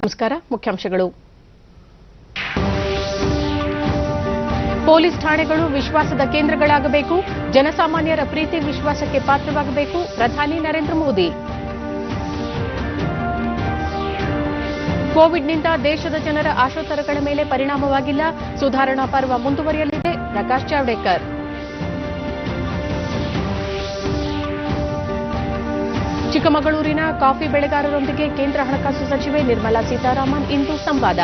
ನಮಸ್ಕಾರ. ಮುಖ್ಯಾಂಶಗಳು. ಪೊಲೀಸ್ ಠಾಣೆಗಳು ವಿಶ್ವಾಸದ ಕೇಂದ್ರಗಳಾಗಬೇಕು, ಜನಸಾಮಾನ್ಯರ ಪ್ರೀತಿ ವಿಶ್ವಾಸಕ್ಕೆ ಪಾತ್ರವಾಗಬೇಕು, ಪ್ರಧಾನಿ ನರೇಂದ್ರ ಮೋದಿ. ಕೋವಿಡ್ನಿಂದ ದೇಶದ ಜನರ ಆಶೋತ್ತರಗಳ ಮೇಲೆ ಪರಿಣಾಮವಾಗಿಲ್ಲ, ಸುಧಾರಣಾ ಪರ್ವ ಮುಂದುವರಿಯಲಿದೆ, ಪ್ರಕಾಶ್ ಜಾವಡೇಕರ್. ಚಿಕ್ಕಮಗಳೂರಿನ ಕಾಫಿ ಬೆಳೆಗಾರರೊಂದಿಗೆ ಕೇಂದ್ರ ಹಣಕಾಸು ಸಚಿವೆ ನಿರ್ಮಲಾ ಸೀತಾರಾಮನ್ ಇಂದು ಸಂವಾದ.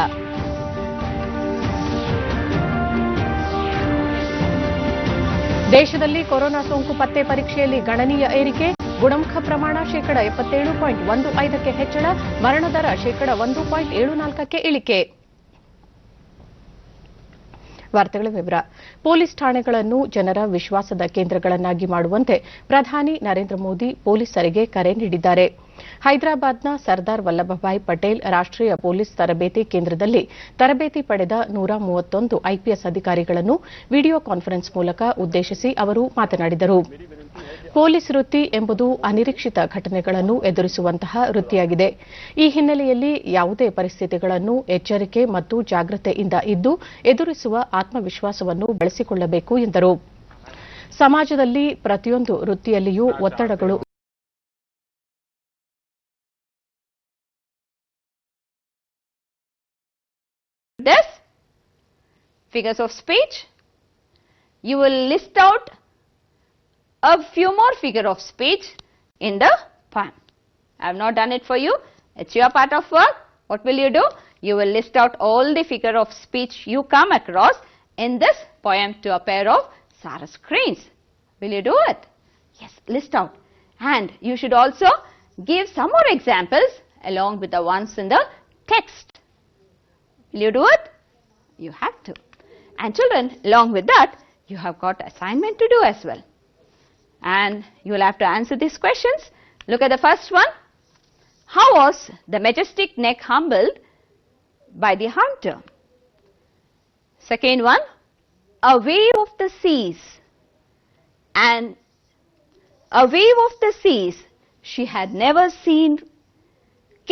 ದೇಶದಲ್ಲಿ ಕೊರೋನಾ ಸೋಂಕು ಪತ್ತೆ ಪರೀಕ್ಷೆಯಲ್ಲಿ ಗಣನೀಯ ಏರಿಕೆ, ಗುಣಮುಖ ಪ್ರಮಾಣ 77.15% ಹೆಚ್ಚಳ, ಮರಣ ದರ 1.74% ಇಳಿಕೆ. ವಾರ್ತೆಗಳ ವಿವರ. ಪೊಲೀಸ್ ಠಾಣೆಗಳನ್ನು ಜನರ ವಿಶ್ವಾಸದ ಕೇಂದ್ರಗಳನ್ನಾಗಿ ಮಾಡುವಂತೆ ಪ್ರಧಾನಿ ನರೇಂದ್ರ ಮೋದಿ ಪೊಲೀಸರಿಗೆ ಕರೆ ನೀಡಿದ್ದಾರೆ. ಹೈದರಾಬಾದ್ನ ಸರ್ದಾರ್ ವಲ್ಲಭಭಾಯ್ ಪಟೇಲ್ ರಾಷ್ಟೀಯ ಪೊಲೀಸ್ ತರಬೇತಿ ಕೇಂದ್ರದಲ್ಲಿ ತರಬೇತಿ ಪಡೆದ 131 ಐಪಿಎಸ್ ಅಧಿಕಾರಿಗಳನ್ನು ವಿಡಿಯೋ ಕಾನ್ಫರೆನ್ಸ್ ಮೂಲಕ ಉದ್ದೇಶಿಸಿ ಅವರು ಮಾತನಾಡಿದರು. ಪೊಲೀಸ್ ವೃತ್ತಿ ಎಂಬುದು ಅನಿರೀಕ್ಷಿತ ಘಟನೆಗಳನ್ನು ಎದುರಿಸುವಂತಹ ವೃತ್ತಿಯಾಗಿದೆ. ಈ ಹಿನ್ನೆಲೆಯಲ್ಲಿ ಯಾವುದೇ ಪರಿಸ್ಥಿತಿಗಳನ್ನು ಎಚ್ಚರಿಕೆ ಮತ್ತು ಜಾಗೃತೆಯಿಂದ ಇದ್ದು ಎದುರಿಸುವ ಆತ್ಮವಿಶ್ವಾಸವನ್ನು ಬೆಳೆಸಿಕೊಳ್ಳಬೇಕು ಎಂದರು. ಸಮಾಜದಲ್ಲಿ ಪ್ರತಿಯೊಂದು ವೃತ್ತಿಯಲ್ಲಿಯೂ ಒತ್ತಡಗಳು This figures of speech. You will list out a few more figure of speech in the poem. I have not done it for you. It's your part of work. What will you do? You will list out all the figure of speech you come across in this poem to a pair of Sara screens. Will you do it? Yes, list out. And you should also give some more examples along with the ones in the text. Will you do it? You have to. And children, along with that, you have got assignment to do as well. And you will have to answer these questions. Look at the first one. How was the majestic neck humbled by the hunter? Second one, a wave of the seas. And a wave of the seas she had never seen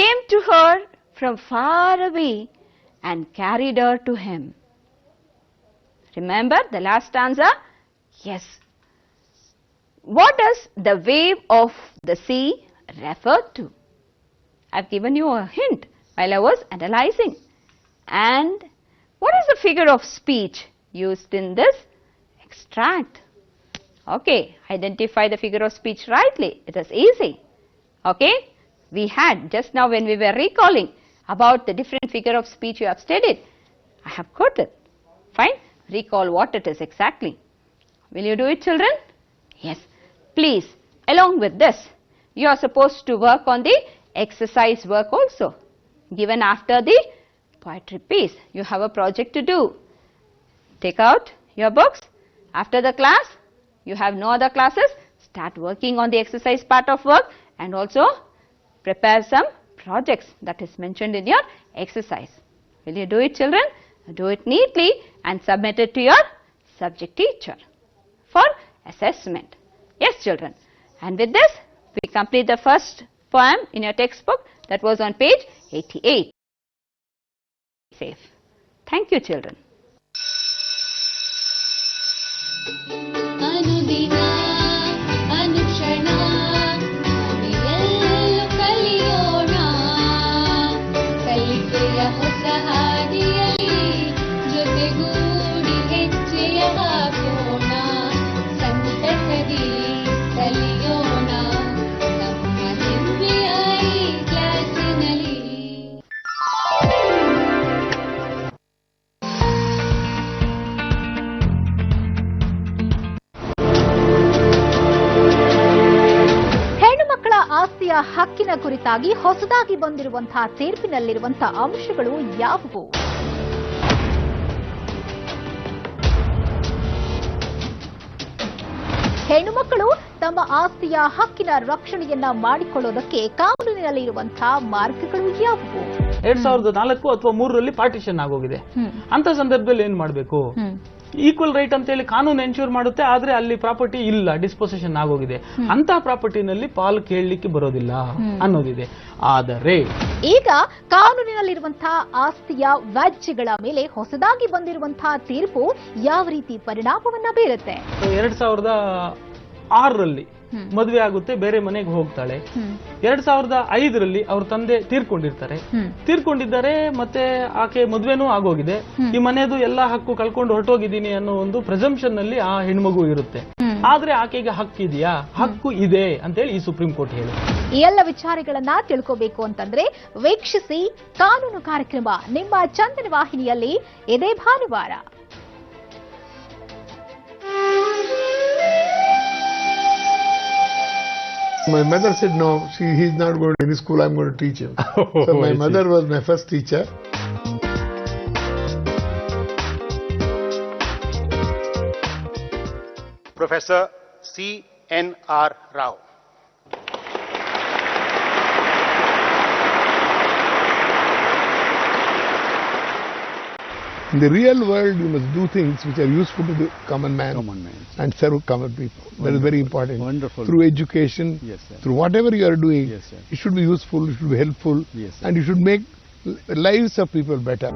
came to her from far away and carried her to him. Remember the last stanza? Yes. What does the wave of the sea refer to? I've given you a hint while I was analyzing. And what is the figure of speech used in this extract? Okay, identify the figure of speech rightly. It is easy. Okay, we had just now when we were recalling about the different figure of speech you have studied. I have quoted. Fine. Recall what it is exactly. Will you do it, children? Yes. Please, along with this, you are supposed to work on the exercise work also. Given after the poetry piece, you have a project to do. Take out your books. After the class, you have no other classes. Start working on the exercise part of work and also prepare some projects that is mentioned in your exercise. Will you do it, children? Do it neatly and submit it to your subject teacher for assessment. Yes, children. And with this, we complete the first poem in your textbook that was on page 88. Safe. Thank you, children. ಆಸ್ತಿಯ ಹಕ್ಕಿನ ಕುರಿತಾಗಿ ಹೊಸದಾಗಿ ಬಂದಿರುವಂತಹ ತೀರ್ಪಿನಲ್ಲಿರುವಂತಹ ಅಂಶಗಳು ಯಾವುವು? ಹೆಣ್ಣುಮಕ್ಕಳು ತಮ್ಮ ಆಸ್ತಿಯ ಹಕ್ಕಿನ ರಕ್ಷಣೆಯನ್ನ ಮಾಡಿಕೊಳ್ಳೋದಕ್ಕೆ ಕಾನೂನಿನಲ್ಲಿರುವಂತಹ ಮಾರ್ಗಗಳು ಯಾವುವು? 2004 ಅಥವಾ 3ರಲ್ಲಿ ಪಾರ್ಟಿಷನ್ ಆಗೋಗಿದೆ. ಅಂತ ಸಂದರ್ಭದಲ್ಲಿ ಏನ್ ಮಾಡಬೇಕು? ಈಕ್ವಲ್ ರೈಟ್ ಅಂತ ಹೇಳಿ ಕಾನೂನು ಎನ್ಶೂರ್ ಮಾಡುತ್ತೆ, ಆದ್ರೆ ಅಲ್ಲಿ ಪ್ರಾಪರ್ಟಿ ಇಲ್ಲ, ಡಿಸ್ಪೊಸೆಷನ್ ಆಗೋಗಿದೆ. ಅಂತ ಪ್ರಾಪರ್ಟಿನಲ್ಲಿ ಪಾಲು ಕೇಳಲಿಕ್ಕೆ ಬರೋದಿಲ್ಲ ಅನ್ನೋದಿದೆ. ಆದರೆ ಈಗ ಕಾನೂನಿನಲ್ಲಿರುವಂತಹ ಆಸ್ತಿಯ ವ್ಯಾಜ್ಯಗಳ ಮೇಲೆ ಹೊಸದಾಗಿ ಬಂದಿರುವಂತಹ ತೀರ್ಪು ಯಾವ ರೀತಿ ಪರಿಣಾಮವನ್ನ ಬೀರುತ್ತೆ? 2006ರಲ್ಲಿ ಮದುವೆ ಆಗುತ್ತೆ, ಬೇರೆ ಮನೆಗೆ ಹೋಗ್ತಾಳೆ. 2005ರಲ್ಲಿ ಅವ್ರ ತಂದೆ ತೀರ್ಕೊಂಡಿದ್ದಾರೆ, ಮತ್ತೆ ಆಕೆ ಮದುವೆನೂ ಆಗೋಗಿದೆ. ಈ ಮನೆಯದು ಎಲ್ಲಾ ಹಕ್ಕು ಕಳ್ಕೊಂಡು ಹೊರಟೋಗಿದ್ದೀನಿ ಅನ್ನೋ ಒಂದು ಪ್ರೆಸಂಪ್ಷನ್ ನಲ್ಲಿ ಆ ಹೆಣ್ಮಗು ಇರುತ್ತೆ. ಆದ್ರೆ ಆಕೆಗೆ ಹಕ್ಕಿದೆಯಾ? ಹಕ್ಕು ಇದೆ ಅಂತೇಳಿ ಈ ಸುಪ್ರೀಂ ಕೋರ್ಟ್ ಹೇಳುತ್ತೆ. ಈ ಎಲ್ಲ ವಿಚಾರಗಳನ್ನ ತಿಳ್ಕೋಬೇಕು ಅಂತಂದ್ರೆ ವೀಕ್ಷಿಸಿ ಕಾನೂನು ಕಾರ್ಯಕ್ರಮ ನಿಮ್ಮ ಚಂದನ ವಾಹಿನಿಯಲ್ಲಿ ಇದೇ ಭಾನುವಾರ. My mother said, no, he's not going to any school, I'm going to teach him. So my mother was my first teacher. Professor C.N.R. Rao. In the real world, you must do things which are useful to the common man and serve common people. That is very important. Wonderful. Through education, through whatever you are doing, it should be useful, it should be helpful, and you should make lives of people better.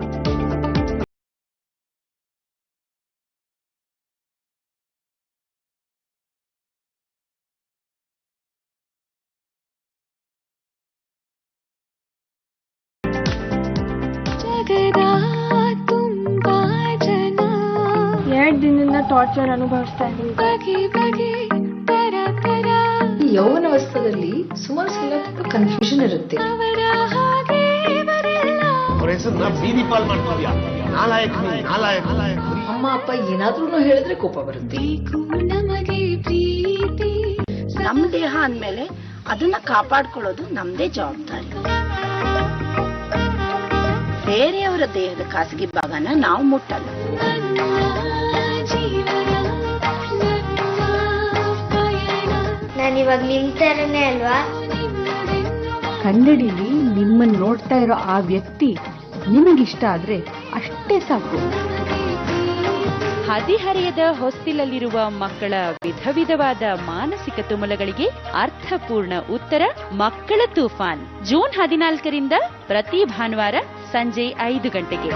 ದಿನದಿಂದ torture ಅನುಭವಿಸ್ತಾ ಇದ್ದೀನಿ. ಯೌವನಾವಸ್ಥೆಯಲ್ಲಿ ಸುಮಾರು ಸಲ confusion ಇರುತ್ತೆ. ಅಮ್ಮ ಅಪ್ಪ ಏನಾದ್ರೂ ಹೇಳಿದ್ರೆ ಕೋಪ ಬರುತ್ತೆ. ನಮ್ ದೇಹ ಅಂದ್ಮೇಲೆ ಅದನ್ನ ಕಾಪಾಡ್ಕೊಳ್ಳೋದು ನಮ್ದೇ ಜವಾಬ್ದಾರಿ. ಬೇರೆಯವರ ದೇಹದ ಖಾಸಗಿ ಭಾಗನ ನಾವು ಮುಟ್ಟಲ್ಲ. ನಾನಿವಾಗ ನಿಮ್ ತರನೇ ಅಲ್ವಾ? ಕನ್ನಡಿಲಿ ನಿಮ್ಮನ್ನ ನೋಡ್ತಾ ಇರೋ ಆ ವ್ಯಕ್ತಿ ನಿಮಗಿಷ್ಟ ಆದ್ರೆ ಅಷ್ಟೇ ಸಾಕು. ಹದಿಹರೆಯದ ಹೊಸ್ತಿಲಲ್ಲಿರುವ ಮಕ್ಕಳ ವಿಧ ವಿಧವಾದ ಮಾನಸಿಕ ತುಮುಲಗಳಿಗೆ ಅರ್ಥಪೂರ್ಣ ಉತ್ತರ ಮಕ್ಕಳ ತೂಫಾನ್. ಜೂನ್ 14ರಿಂದ ಪ್ರತಿ ಭಾನುವಾರ ಸಂಜೆ 5 ಗಂಟೆಗೆ.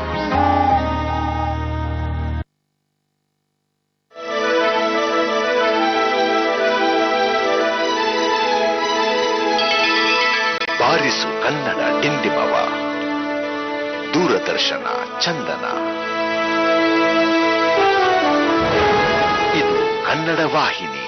ಬಾರಿಸು ಕನ್ನಡ ಡಿಂಡಿಮವ, ದೂರದರ್ಶನ ಚಂದನ. ಇದು ಕನ್ನಡ ವಾಹಿನಿ.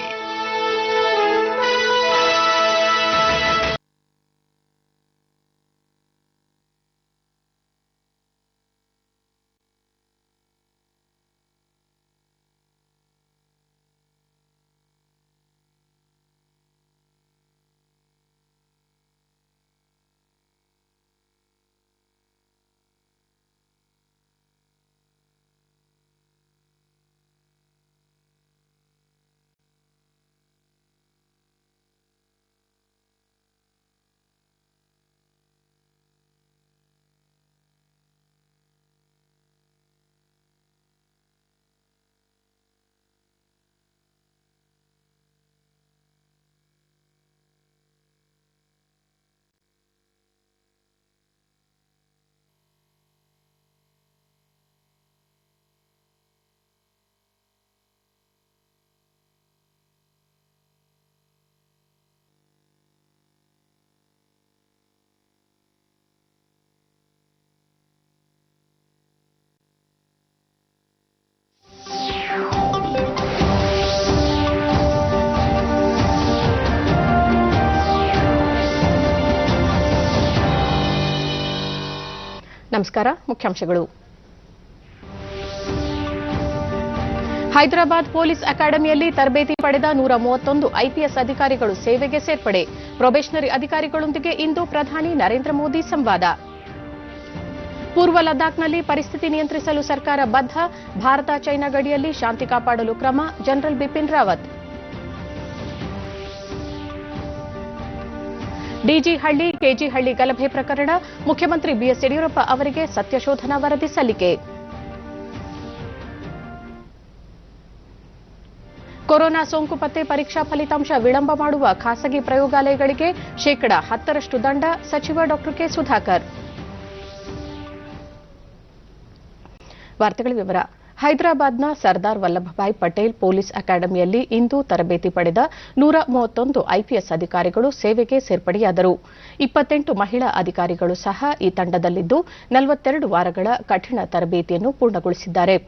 ನಮಸ್ಕಾರ. ಮುಖ್ಯಾಂಶಗಳು. ಹೈದರಾಬಾದ್ ಪೊಲೀಸ್ ಅಕಾಡೆಮಿಯಲ್ಲಿ ತರಬೇತಿ ಪಡೆದ 131 ಐಪಿಎಸ್ ಅಧಿಕಾರಿಗಳು ಸೇವೆಗೆ ಸೇರ್ಪಡೆ. ಪ್ರೊಬೇಷನರಿ ಅಧಿಕಾರಿಗಳೊಂದಿಗೆ ಇಂದು ಪ್ರಧಾನಿ ನರೇಂದ್ರ ಮೋದಿ ಸಂವಾದ. ಪೂರ್ವ ಲದ್ದಾಖ್ನಲ್ಲಿ ಪರಿಸ್ಥಿತಿ ನಿಯಂತ್ರಿಸಲು ಸರ್ಕಾರ ಬದ್ಧ. ಭಾರತ ಚೈನಾ ಗಡಿಯಲ್ಲಿ ಶಾಂತಿ ಕಾಪಾಡಲು ಕ್ರಮ. ಜನರಲ್ ಬಿಪಿನ್ ರಾವತ್. ಡಿಜಿ ಹಳ್ಳಿ ಕೆಜಿ ಹಳ್ಳಿ ಗಲಭೆ ಪ್ರಕರಣ. ಮುಖ್ಯಮಂತ್ರಿ ಬಿಎಸ್ ಯಡಿಯೂರಪ್ಪ ಅವರಿಗೆ ಸತ್ಯಶೋಧನಾ ವರದಿ ಸಲ್ಲಿಕೆ. ಕೊರೋನಾ ಸೋಂಕು ಪತ್ತೆ ಪರೀಕ್ಷಾ ಫಲಿತಾಂಶ ವಿಳಂಬ ಮಾಡುವ ಖಾಸಗಿ ಪ್ರಯೋಗಾಲಯಗಳಿಗೆ ಶೇಕಡಾ 10% ದಂಡ ಸಚಿವ ಡಾ ಕೆ ಸುಧಾಕರ್. ವಾರ್ತೆಗಳ ವಿವರ. ಹೈದರಾಬಾದ್ನ ಸರ್ದಾರ್ ವಲ್ಲಭಭಾಯ್ ಪಟೇಲ್ ಪೊಲೀಸ್ ಅಕಾಡೆಮಿಯಲ್ಲಿ ಇಂದು ತರಬೇತಿ ಪಡೆದ 131 ಐಪಿಎಸ್ ಅಧಿಕಾರಿಗಳು ಸೇವೆಗೆ ಸೇರ್ಪಡೆಯಾದರು. 28 ಮಹಿಳಾ ಅಧಿಕಾರಿಗಳು ಸಹ ಈ ತಂಡದಲ್ಲಿದ್ದು 42 ವಾರಗಳ ಕಠಿಣ ತರಬೇತಿಯನ್ನು ಪೂರ್ಣಗೊಳಿಸಿದ್ದಾರೆ.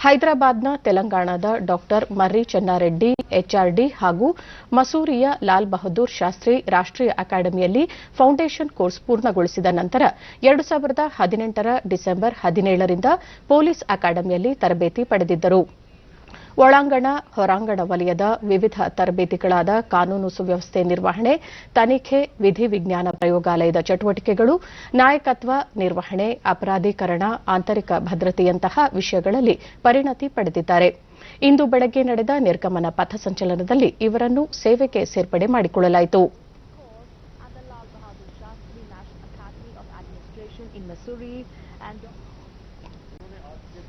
ಹೈದರಾಬಾದ್ನ ತೆಲಂಗಾಣದ ಡಾ ಮರ್ರಿ ಚೆನ್ನಾರೆಡ್ಡಿ ಎಚ್ಆರ್ಡಿ ಹಾಗೂ ಮಸೂರಿಯ ಲಾಲ್ ಬಹದ್ದೂರ್ ಶಾಸ್ತ್ರಿ ರಾಷ್ಟೀಯ ಅಕಾಡೆಮಿಯಲ್ಲಿ ಫೌಂಡೇಶನ್ ಕೋರ್ಸ್ ಪೂರ್ಣಗೊಳಿಸಿದ ನಂತರ 2018 ಡಿಸೆಂಬರ್ 17ರಿಂದ ಪೊಲೀಸ್ ಅಕಾಡೆಮಿಯಲ್ಲಿ ತರಬೇತಿ ಪಡೆದಿದ್ದರು. ಒಳಾಂಗಣ ಹೊರಾಂಗಣ ವಲಯದ ವಿವಿಧ ತರಬೇತಿಗಳಾದ ಕಾನೂನು ಸುವ್ಯವಸ್ಥೆ ನಿರ್ವಹಣೆ, ತನಿಖೆ, ವಿಧಿ ವಿಜ್ಞಾನ ಪ್ರಯೋಗಾಲಯದ ಚಟುವಟಿಕೆಗಳು, ನಾಯಕತ್ವ ನಿರ್ವಹಣೆ, ಅಪರಾಧೀಕರಣ, ಆಂತರಿಕ ಭದ್ರತೆಯಂತಹ ವಿಷಯಗಳಲ್ಲಿ ಪರಿಣತಿ ಪಡೆದಿದ್ದಾರೆ. ಇಂದು ಬೆಳಗ್ಗೆ ನಡೆದ ನಿರ್ಗಮನ ಪಥಸಂಚಲನದಲ್ಲಿ ಇವರನ್ನು ಸೇವೆಗೆ ಸೇರ್ಪಡೆ ಮಾಡಿಕೊಳ್ಳಲಾಯಿತು.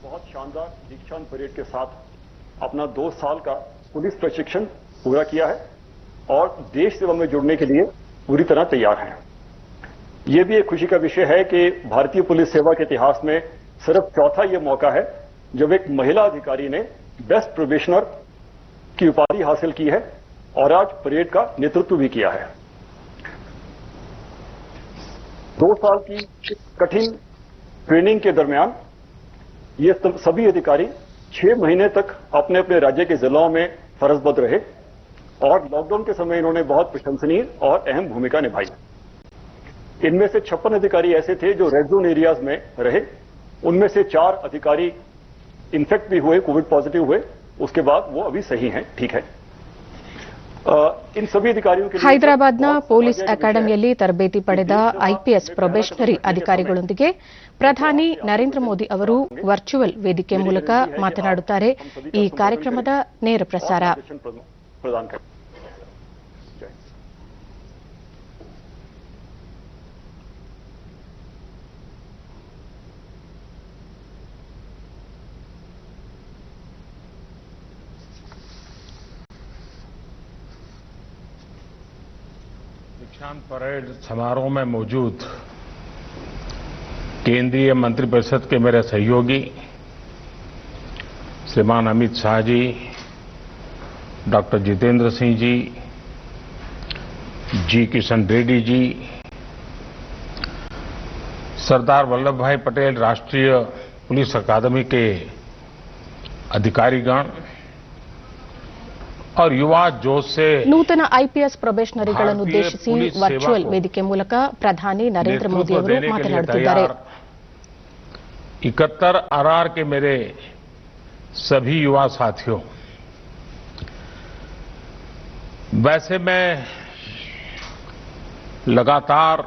बहुत शानदार दीक्षांत परेड के साथ अपना 2 साल का पुलिस प्रशिक्षण पूरा किया है और देश सेवा में जुड़ने के लिए पूरी तरह तैयार हैं. ये भी एक खुशी का विषय है कि भारतीय पुलिस सेवा के इतिहास में सिर्फ चौथा ये मौका है जब एक महिला अधिकारी ने बेस्ट प्रोबेशनर की उपाधि हासिल की है और आज परेड का नेतृत्व भी किया है. 2 साल की कठिन ट्रेनिंग के दरमियान ये सभी अधिकारी 6 महीने तक अपने अपने राज्य के जिलों में फरजबद्ध रहे और लॉकडाउन के समय इन्होंने बहुत प्रशंसनीय और अहम भूमिका निभाई. इनमें से 56 अधिकारी ऐसे थे जो रेड जोन एरियाज में रहे. उनमें से 4 अधिकारी इन्फेक्ट भी हुए, कोविड पॉजिटिव हुए. उसके बाद वो अभी सही हैं, ठीक है. इन सभी अधिकारियों के ಹೈದರಾಬಾದ್ನ ಪೊಲೀಸ್ ಅಕಾಡೆಮಿಯಲ್ಲಿ ತರಬೇತಿ ಪಡೆದ ಐಪಿಎಸ್ ಪ್ರೊಬೇಷನರಿ ಅಧಿಕಾರಿಗಳೊಂದಿಗೆ ಪ್ರಧಾನಿ ನರೇಂದ್ರ ಮೋದಿ ಅವರು ವರ್ಚುವಲ್ ವೇದಿಕೆ ಮೂಲಕ ಮಾತನಾಡುತ್ತಾರೆ. ಈ ಕಾರ್ಯಕ್ರಮದ ನೇರ ಪ್ರಸಾರ. दीक्षांत परेड समारोह में मौजूद केंद्रीय मंत्रिपरिषद के मेरे सहयोगी श्रीमान अमित शाह जी, डॉक्टर जितेंद्र सिंह जी, जी किशन रेड्डी जी, सरदार वल्लभ भाई पटेल राष्ट्रीय पुलिस अकादमी के अधिकारीगण और युवा जोश से ನೂತನ ಐಪಿಎಸ್ ಪ್ರೊಬೇಷನರಿಗಳನ್ನು ಉದ್ದೇಶಿಸಿ ವರ್ಚುವಲ್ ವೇದಿಕೆ ಮೂಲಕ ಪ್ರಧಾನಿ ನರೇಂದ್ರ ಮೋದಿ ಅವರು ಮಾತನಾಡುತ್ತಿದ್ದಾರೆ. 71 आरआर के मेरे सभी युवा साथियों, वैसे मैं लगातार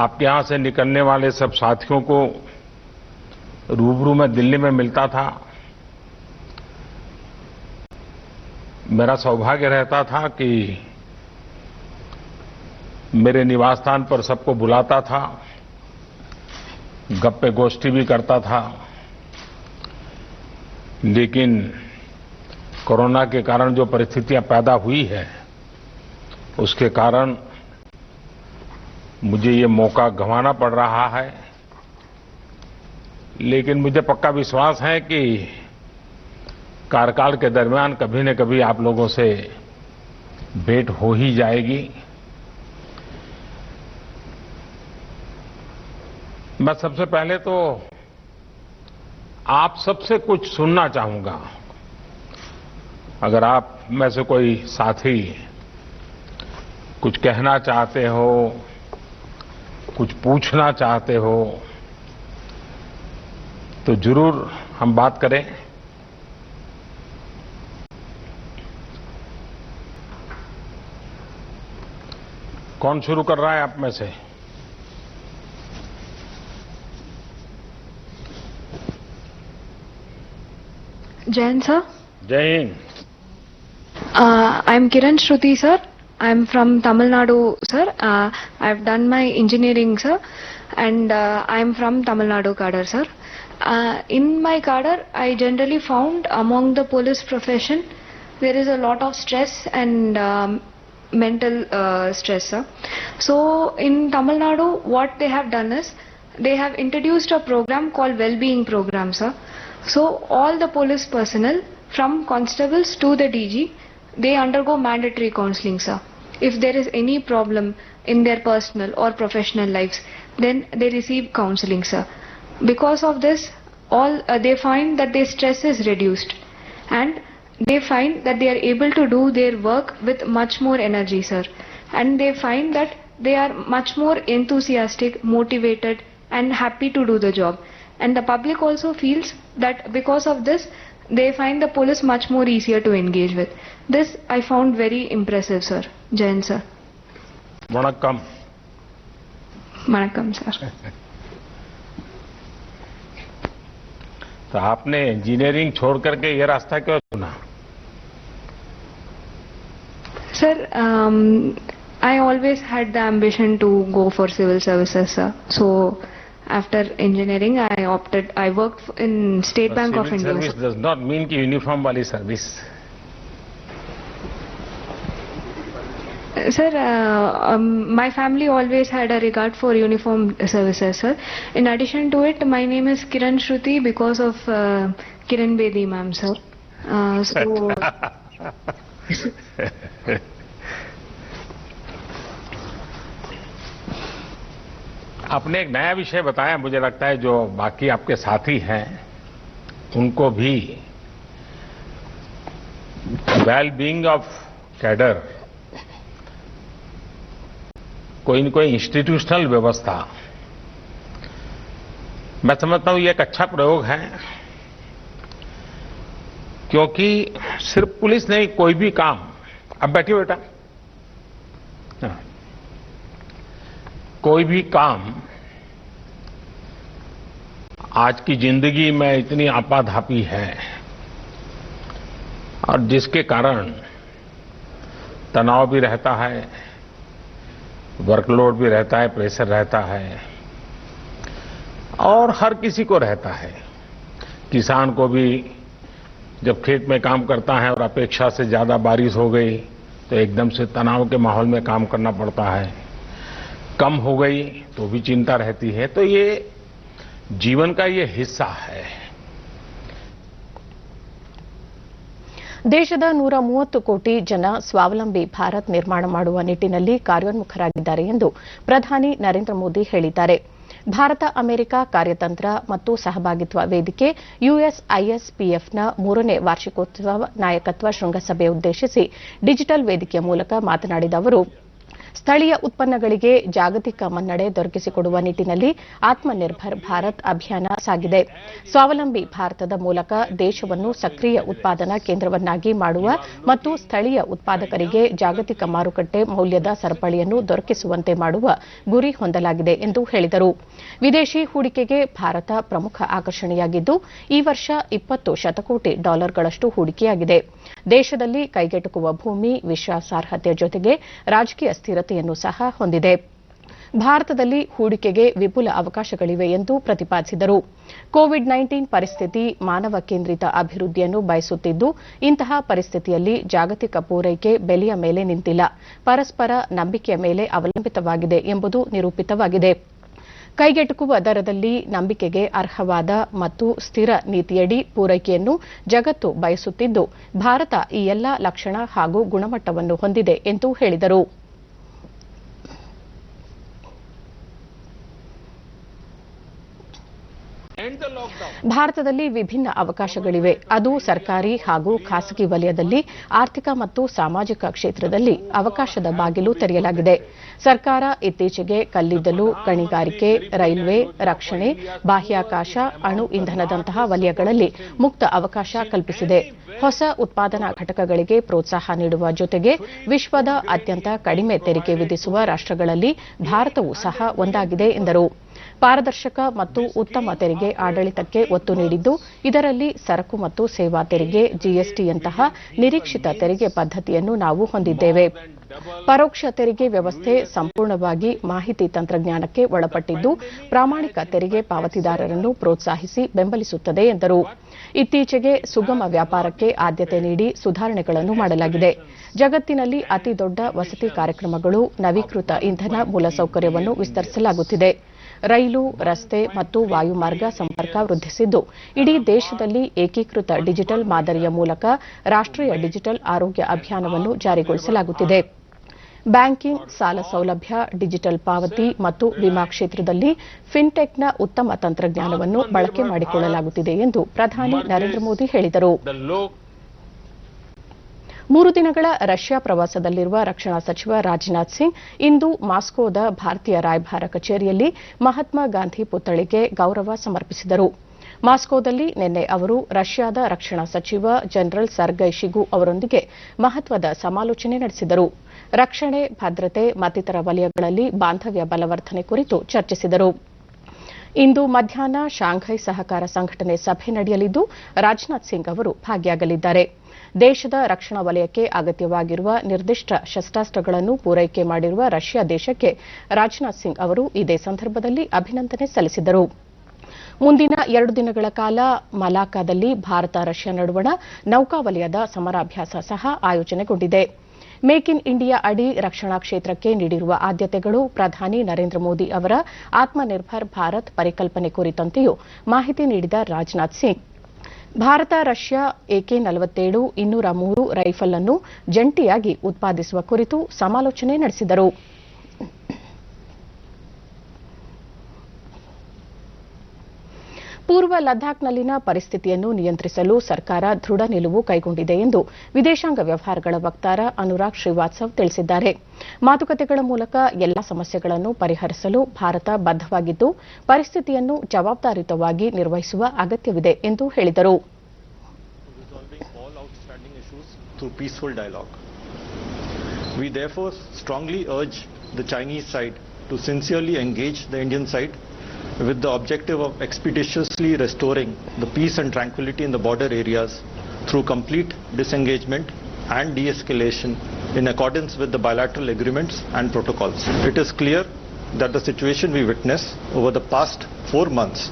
आपके यहां से निकलने वाले सब साथियों को रूबरू में दिल्ली में मिलता था. मेरा सौभाग्य रहता था कि मेरे निवास स्थान पर सबको बुलाता था, गप्पे गोष्ठी भी करता था. लेकिन कोरोना के कारण जो परिस्थितियां पैदा हुई है उसके कारण मुझे ये मौका गंवाना पड़ रहा है. लेकिन मुझे पक्का विश्वास है कि कार्यकाल के दरमियान कभी न कभी आप लोगों से भेंट हो ही जाएगी. मैं सबसे पहले तो आप सबसे कुछ सुनना चाहूंगा. अगर आप में से कोई साथी कुछ कहना चाहते हो, कुछ पूछना चाहते हो, तो जरूर हम बात करें. कौन शुरू कर रहा है आप में से? Jain sir. जय Hind. I am Kiran Shruti sir. I am from Tamil Nadu sir. I have done my engineering sir, and I am from Tamil Nadu cadre sir. In my cadre, I generally found among the police profession, there is a lot of stress and mental stress. So in Tamil Nadu, what they have done is, they have introduced a program called well-being program, sir. So all the police personnel, from constables to the DG, they undergo mandatory counseling, sir. If there is any problem in their personal or professional lives, then they receive counseling, sir. Because of this, they find that their stress is reduced, and they find that they are able to do their work with much more energy, sir. And they find that they are much more enthusiastic, motivated, and happy to do the job. And the public also feels that because of this, they find the police much more easier to engage with. This I found very impressive, sir. Jain, sir. Vanakkam. Vanakkam, sir. तो आपने engineering छोड़ करके ये रास्ता क्यों चुना? Sir, I always had the ambition to go for civil services, sir. So after engineering, I worked in State Bank of India. Civil service does not mean कि uniform वाली service. Sir, my family always had a regard for uniform services, sir. In addition to it, my name is Kiran Shruti because of Kiran Bedi ma'am, sir. आपने एक नया विषय बताया, मुझे लगता है जो बाकी आपके साथी हैं उनको भी वेल-बीइंग ऑफ कैडर, कोई न कोई इंस्टीट्यूशनल व्यवस्था, मैं समझता हूं ये एक अच्छा प्रयोग है, क्योंकि सिर्फ पुलिस नहीं, कोई भी काम, अब बैठिए बेटा, कोई भी काम आज की जिंदगी में इतनी आपाधापी है और जिसके कारण तनाव भी रहता है, वर्कलोड भी रहता है, प्रेशर रहता है और हर किसी को रहता है। किसान को भी जब खेत में काम करता है और अपेक्षा से ज्यादा बारिश हो गई तो एकदम से तनाव के माहौल में काम करना पड़ता है, कम हो गई तो भी चिंता रहती है। तो ये जीवन का ये हिस्सा है। ದೇಶದ 130 ಕೋಟಿ ಜನ ಸ್ವಾವಲಂಬಿ ಭಾರತ್ ನಿರ್ಮಾಣ ಮಾಡುವ ನಿಟ್ಟಿನಲ್ಲಿ ಕಾರ್ಯೋನ್ಮುಖರಾಗಿದ್ದಾರೆ ಎಂದು ಪ್ರಧಾನಿ ನರೇಂದ್ರ ಮೋದಿ ಹೇಳಿದ್ದಾರೆ. ಭಾರತ ಅಮೆರಿಕ ಕಾರ್ಯತಂತ್ರ ಮತ್ತು ಸಹಭಾಗಿತ್ವ ವೇದಿಕೆ ಯುಎಸ್ಐಎಸ್ಪಿಎಫ್ನ 3ನೇ ವಾರ್ಷಿಕೋತ್ಸವ ನಾಯಕತ್ವ ಶೃಂಗಸಭೆ ಉದ್ದೇಶಿಸಿ ಡಿಜಿಟಲ್ ವೇದಿಕೆಯ ಮೂಲಕ ಮಾತನಾಡಿದ ಅವರು, ಸ್ಥಳೀಯ ಉತ್ಪನ್ನಗಳಿಗೆ ಜಾಗತಿಕ ಮನ್ನಣೆ ದೊರಕಿಸಿಕೊಡುವ ನಿಟ್ಟಿನಲ್ಲಿ ಆತ್ಮನಿರ್ಭರ್ ಭಾರತ್ ಅಭಿಯಾನ ಸಾಗಿದೆ. ಸ್ವಾವಲಂಬಿ ಭಾರತದ ಮೂಲಕ ದೇಶವನ್ನು ಸಕ್ರಿಯ ಉತ್ಪಾದನಾ ಕೇಂದ್ರವನ್ನಾಗಿ ಮಾಡುವ ಮತ್ತು ಸ್ಥಳೀಯ ಉತ್ಪಾದಕರಿಗೆ ಜಾಗತಿಕ ಮಾರುಕಟ್ಟೆ ಮೌಲ್ಯದ ಸರಪಳಿಯನ್ನು ದೊರಕಿಸುವಂತೆ ಮಾಡುವ ಗುರಿ ಹೊಂದಲಾಗಿದೆ ಎಂದು ಹೇಳಿದರು. ವಿದೇಶಿ ಹೂಡಿಕೆಗೆ ಭಾರತ ಪ್ರಮುಖ ಆಕರ್ಷಣೆಯಾಗಿದ್ದು, ಈ ವರ್ಷ $20 ಶತಕೋಟಿ ಡಾಲರ್ಗಳಷ್ಟು ಹೂಡಿಕೆಯಾಗಿದೆ. ದೇಶದಲ್ಲಿ ಕೈಗೆಟುಕುವ ಭೂಮಿ, ವಿಶ್ವಾಸಾರ್ಹತೆ ಜೊತೆಗೆ ರಾಜಕೀಯ ಸ್ಥಿರತೆಯನ್ನು ಸಹ ಹೊಂದಿದೆ. ಭಾರತದಲ್ಲಿ ಹೂಡಿಕೆಗೆ ವಿಪುಲ ಅವಕಾಶಗಳಿವೆ ಎಂದು ಪ್ರತಿಪಾದಿಸಿದರು. ಕೋವಿಡ್-19 ಪರಿಸ್ಥಿತಿ ಮಾನವ ಕೇಂದ್ರಿತ ಅಭಿವೃದ್ಧಿಯನ್ನು ಬಯಸುತ್ತಿದ್ದು, ಇಂತಹ ಪರಿಸ್ಥಿತಿಯಲ್ಲಿ ಜಾಗತಿಕ ಪೂರೈಕೆ ಬೆಲೆಯ ಮೇಲೆ ನಿಂತಿಲ್ಲ, ಪರಸ್ಪರ ನಂಬಿಕೆಯ ಮೇಲೆ ಅವಲಂಬಿತವಾಗಿದೆ ಎಂಬುದು ನಿರೂಪಿತವಾಗಿದೆ. ಕೈಗೆಟುಕುವ ದರದಲ್ಲಿ ನಂಬಿಕೆಗೆ ಅರ್ಹವಾದ ಮತ್ತು ಸ್ಥಿರ ನೀತಿಯಡಿ ಪೂರೈಕೆಯನ್ನು ಜಗತ್ತು ಬಯಸುತ್ತಿದ್ದು, ಭಾರತ ಈ ಎಲ್ಲಾ ಲಕ್ಷಣ ಹಾಗೂ ಗುಣಮಟ್ಟವನ್ನು ಹೊಂದಿದೆ ಎಂದು ಹೇಳಿದರು. ಭಾರತದಲ್ಲಿ ವಿಭಿನ್ನ ಅವಕಾಶಗಳಿವೆ. ಅದು ಸರ್ಕಾರಿ ಹಾಗೂ ಖಾಸಗಿ ವಲಯದಲ್ಲಿ ಆರ್ಥಿಕ ಮತ್ತು ಸಾಮಾಜಿಕ ಕ್ಷೇತ್ರದಲ್ಲಿ ಅವಕಾಶದ ಬಾಗಿಲು ತೆರೆಯಲಾಗಿದೆ. ಸರ್ಕಾರ ಇತ್ತೀಚೆಗೆ ಕಲ್ಲಿದ್ದಲು, ಗಣಿಗಾರಿಕೆ, ರೈಲ್ವೆ, ರಕ್ಷಣೆ, ಬಾಹ್ಯಾಕಾಶ, ಅಣು ಇಂಧನದಂತಹ ವಲಯಗಳಲ್ಲಿ ಮುಕ್ತ ಅವಕಾಶ ಕಲ್ಪಿಸಿದೆ. ಹೊಸ ಉತ್ಪಾದನಾ ಘಟಕಗಳಿಗೆ ಪ್ರೋತ್ಸಾಹ ನೀಡುವ ಜೊತೆಗೆ ವಿಶ್ವದ ಅತ್ಯಂತ ಕಡಿಮೆ ತೆರಿಗೆ ವಿಧಿಸುವ ರಾಷ್ಟ್ರಗಳಲ್ಲಿ ಭಾರತವೂ ಸಹ ಒಂದಾಗಿದೆ ಎಂದರು. ಪಾರದರ್ಶಕ ಮತ್ತು ಉತ್ತಮ ತೆರಿಗೆ ಆಡಳಿತಕ್ಕೆ ಒತ್ತು ನೀಡಿದ್ದು, ಇದರಲ್ಲಿ ಸರಕು ಮತ್ತು ಸೇವಾ ತೆರಿಗೆ, ಜಿಎಸ್ಟಿಯಂತಹ ನಿರೀಕ್ಷಿತ ತೆರಿಗೆ ಪದ್ಧತಿಯನ್ನು ನಾವು ಹೊಂದಿದ್ದೇವೆ. ಪರೋಕ್ಷ ತೆರಿಗೆ ವ್ಯವಸ್ಥೆ ಸಂಪೂರ್ಣವಾಗಿ ಮಾಹಿತಿ ತಂತ್ರಜ್ಞಾನಕ್ಕೆ ಒಳಪಟ್ಟಿದ್ದು, ಪ್ರಾಮಾಣಿಕ ತೆರಿಗೆ ಪಾವತಿದಾರರನ್ನು ಪ್ರೋತ್ಸಾಹಿಸಿ ಬೆಂಬಲಿಸುತ್ತದೆ ಎಂದರು. ಇತ್ತೀಚೆಗೆ ಸುಗಮ ವ್ಯಾಪಾರಕ್ಕೆ ಆದ್ಯತೆ ನೀಡಿ ಸುಧಾರಣೆಗಳನ್ನು ಮಾಡಲಾಗಿದೆ. ಜಗತ್ತಿನಲ್ಲಿ ಅತಿದೊಡ್ಡ ವಸತಿ ಕಾರ್ಯಕ್ರಮಗಳು, ನವೀಕೃತ ಇಂಧನ ಮೂಲಸೌಕರ್ಯವನ್ನು ವಿಸ್ತರಿಸಲಾಗುತ್ತಿದೆ. ರೈಲು, ರಸ್ತೆ ಮತ್ತು ವಾಯುಮಾರ್ಗ ಸಂಪರ್ಕ ವೃದ್ಧಿಸಿದ್ದು, ಇಡೀ ದೇಶದಲ್ಲಿ ಏಕೀಕೃತ ಡಿಜಿಟಲ್ ಮಾದರಿಯ ಮೂಲಕ ರಾಷ್ಟ್ರೀಯ ಡಿಜಿಟಲ್ ಆರೋಗ್ಯ ಅಭಿಯಾನವನ್ನು ಜಾರಿಗೊಳಿಸಲಾಗುತ್ತಿದೆ. ಬ್ಯಾಂಕಿಂಗ್, ಸಾಲ ಸೌಲಭ್ಯ, ಡಿಜಿಟಲ್ ಪಾವತಿ ಮತ್ತು ವಿಮಾ ಕ್ಷೇತ್ರದಲ್ಲಿ ಫಿನ್ಟೆಕ್ನ ಉತ್ತಮ ತಂತ್ರಜ್ಞಾನವನ್ನು ಬಳಕೆ ಮಾಡಿಕೊಳ್ಳಲಾಗುತ್ತಿದೆ ಎಂದು ಪ್ರಧಾನಿ ನರೇಂದ್ರ ಮೋದಿ ಹೇಳಿದರು. 3 ದಿನಗಳ ರಷ್ಯಾ ಪ್ರವಾಸದಲ್ಲಿರುವ ರಕ್ಷಣಾ ಸಚಿವ ರಾಜನಾಥ್ ಸಿಂಗ್ ಇಂದು ಮಾಸ್ಕೋದ ಭಾರತೀಯ ರಾಯಭಾರ ಕಚೇರಿಯಲ್ಲಿ ಮಹಾತ್ಮ ಗಾಂಧಿ ಪುತ್ಥಳಿಗೆ ಗೌರವ ಸಮರ್ಪಿಸಿದರು. ಮಾಸ್ಕೋದಲ್ಲಿ ನಿನ್ನೆ ಅವರು ರಷ್ಯಾದ ರಕ್ಷಣಾ ಸಚಿವ ಜನರಲ್ ಸರ್ಗೈ ಶಿಗು ಅವರೊಂದಿಗೆ ಮಹತ್ವದ ಸಮಾಲೋಚನೆ ನಡೆಸಿದರು. ರಕ್ಷಣೆ, ಭದ್ರತೆ ಮತ್ತಿತರ ವಲಯಗಳಲ್ಲಿ ಬಾಂಧವ್ಯ ಬಲವರ್ಧನೆ ಕುರಿತು ಚರ್ಚಿಸಿದರು. ಇಂದು ಮಧ್ಯಾಹ್ನ ಶಾಂಘೈ ಸಹಕಾರ ಸಂಘಟನೆ ಸಭೆ ನಡೆಯಲಿದ್ದು, ರಾಜನಾಥ್ ಸಿಂಗ್ ಅವರು ಭಾಗಿಯಾಗಲಿದ್ದಾರೆ. ದೇಶದ ರಕ್ಷಣಾ ವಲಯಕ್ಕೆ ಅಗತ್ಯವಾಗಿರುವ ನಿರ್ದಿಷ್ಟ ಶಸ್ತ್ರಾಸ್ತ್ರಗಳನ್ನು ಪೂರೈಕೆ ಮಾಡಿರುವ ರಷ್ಯಾ ದೇಶಕ್ಕೆ ರಾಜನಾಥ್ ಸಿಂಗ್ ಅವರು ಇದೇ ಸಂದರ್ಭದಲ್ಲಿ ಅಭಿನಂದನೆ ಸಲ್ಲಿಸಿದರು. ಮುಂದಿನ 2 ದಿನಗಳ ಕಾಲ ಮಲಾಕಾದಲ್ಲಿ ಭಾರತ ರಷ್ಯಾ ನಡುವಣ ನೌಕಾವಲಯದ ಸಮರಾಭ್ಯಾಸ ಸಹ ಆಯೋಜನೆಗೊಂಡಿದೆ. ಮೇಕ್ ಇನ್ ಇಂಡಿಯಾ ಅಡಿ ರಕ್ಷಣಾ ಕ್ಷೇತ್ರಕ್ಕೆ ನೀಡಿರುವ ಆದ್ಯತೆಗಳು, ಪ್ರಧಾನಿ ನರೇಂದ್ರ ಮೋದಿ ಅವರ ಆತ್ಮನಿರ್ಭರ್ ಭಾರತ್ ಪರಿಕಲ್ಪನೆ ಕುರಿತಂತೆಯೂ ಮಾಹಿತಿ ನೀಡಿದ Rajnath Singh, Bharat Russia AK-47 203 rifle ಅನ್ನು ಜಂಟಿಯಾಗಿ ಉತ್ಪಾದಿಸುವ ಕುರಿತು ಸಮಾಲೋಚನೆ ನಡೆಸಿದರು. ಪೂರ್ವ ಲದ್ದಾಖ್ನಲ್ಲಿನ ಪರಿಸ್ಥಿತಿಯನ್ನು ನಿಯಂತ್ರಿಸಲು ಸರ್ಕಾರ ದೃಢ ನಿಲುವು ಕೈಗೊಂಡಿದೆ ಎಂದು ವಿದೇಶಾಂಗ ವ್ಯವಹಾರಗಳ ವಕ್ತಾರ ಅನುರಾಗ್ ಶ್ರೀವಾತ್ಸವ್ ತಿಳಿಸಿದ್ದಾರೆ. ಮಾತುಕತೆಗಳ ಮೂಲಕ ಎಲ್ಲಾ ಸಮಸ್ಯೆಗಳನ್ನು ಪರಿಹರಿಸಲು ಭಾರತ ಬದ್ಧವಾಗಿದ್ದು, ಪರಿಸ್ಥಿತಿಯನ್ನು ಜವಾಬ್ದಾರಿಯುತವಾಗಿ ನಿರ್ವಹಿಸುವ ಅಗತ್ಯವಿದೆ ಎಂದು ಹೇಳಿದರು. Through peaceful dialogue. We therefore strongly urge the Chinese side to sincerely engage the Indian side with the objective of expeditiously restoring the peace and tranquility in the border areas through complete disengagement and de-escalation in accordance with the bilateral agreements and protocols. It is clear that the situation we witness over the past 4 months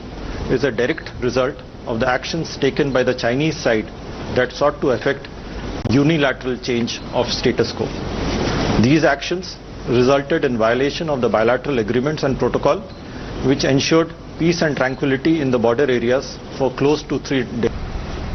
is a direct result of the actions taken by the Chinese side that sought to effect unilateral change of status quo. These actions resulted in violation of the bilateral agreements and protocol which ensured peace and tranquility in the border areas for close to 3 days.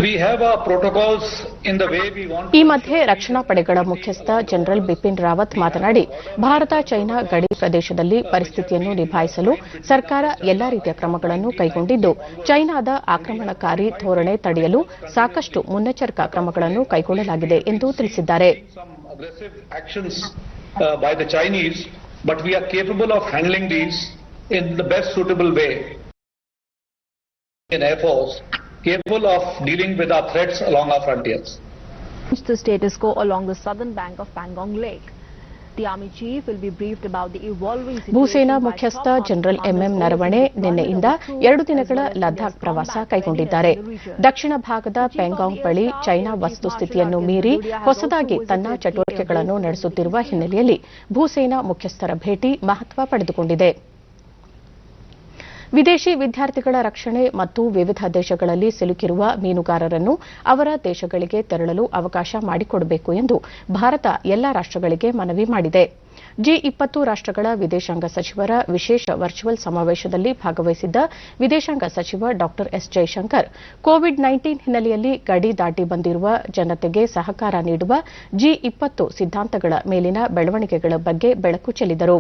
We have our protocols in the way we want. ಈ ಮಧ್ಯೆ ರಕ್ಷಣಾ ಪಡೆಗಳ ಮುಖ್ಯಸ್ಥ general Bipin Rawat ಮಾತನಾಡಿ, Bharat China ಗಡಿ ಪ್ರದೇಶದಲ್ಲಿ ಪರಿಸ್ಥಿತಿಯನ್ನು ನಿಭಾಯಿಸಲು ಸರ್ಕಾರ ಎಲ್ಲಾ ರೀತಿಯ ಕ್ರಮಗಳನ್ನು ಕೈಗೊಂಡಿದ್ದು, ಚೈನಾದ ಆಕ್ರಮಣಕಾರಿ ಧೋರಣೆ ತಡೆಯಲು ಸಾಕಷ್ಟು ಮುನ್ನೆಚ್ಚರಿಕಾ ಕ್ರಮಗಳನ್ನು ಕೈಗೊಳ್ಳಲಾಗಿದೆ ಎಂದು ತಿಳಿಸಿದ್ದಾರೆ. By the Chinese, but we are capable of handling these in the best suitable way. In Air Force, capable of dealing with our threats along our frontiers. The status quo along the southern bank of Pangong Lake. The Army Chief will be briefed about the evolving situation. ಭೂಸೇನಾ ಮುಖ್ಯಸ್ಥ general MM Naravane ನಿನ್ನೆಯಿಂದ 2 ದಿನಗಳ ಲದ್ದಾಖ್ ಪ್ರವಾಸ ಕೈಗೊಂಡಿದ್ದಾರೆ. ದಕ್ಷಿಣ ಭಾಗದ ಪೆಂಗಾಂಗ್ ಬಳಿ China ವಸ್ತುಸ್ಥಿತಿಯನ್ನು ಮೀರಿ ಹೊಸದಾಗಿ ತನ್ನ ಚಟುವಟಿಕೆಗಳನ್ನು ನಡೆಸುತ್ತಿರುವ ಹಿನ್ನೆಲೆಯಲ್ಲಿ ಭೂಸೇನಾ ಮುಖ್ಯಸ್ಥರ ಭೇಟಿ ಮಹತ್ವ ಪಡೆದುಕೊಂಡಿದೆ. ವಿದೇಶಿ ವಿದ್ಯಾರ್ಥಿಗಳ ರಕ್ಷಣೆ ಮತ್ತು ವಿವಿಧ ದೇಶಗಳಲ್ಲಿ ಸಿಲುಕಿರುವ ಮೀನುಗಾರರನ್ನು ಅವರ ದೇಶಗಳಿಗೆ ತೆರಳಲು ಅವಕಾಶ ಮಾಡಿಕೊಡಬೇಕು ಎಂದು ಭಾರತ ಎಲ್ಲಾ ರಾಷ್ಟಗಳಿಗೆ ಮನವಿ ಮಾಡಿದೆ. G20 ರಾಷ್ಟಗಳ ವಿದೇಶಾಂಗ ಸಚಿವರ ವಿಶೇಷ ವರ್ಚುವಲ್ ಸಮಾವೇಶದಲ್ಲಿ ಭಾಗವಹಿಸಿದ್ದ ವಿದೇಶಾಂಗ ಸಚಿವ ಡಾ ಎಸ್ ಜೈಶಂಕರ್, ಕೋವಿಡ್-19 ಹಿನ್ನೆಲೆಯಲ್ಲಿ ಗಡಿ ದಾಟಿ ಬಂದಿರುವ ಜನತೆಗೆ ಸಹಕಾರ ನೀಡುವ G20 ಸಿದ್ಧಾಂತಗಳ ಮೇಲಿನ ಬೆಳವಣಿಗೆಗಳ ಬಗ್ಗೆ ಬೆಳಕು ಚೆಲ್ಲಿದರು.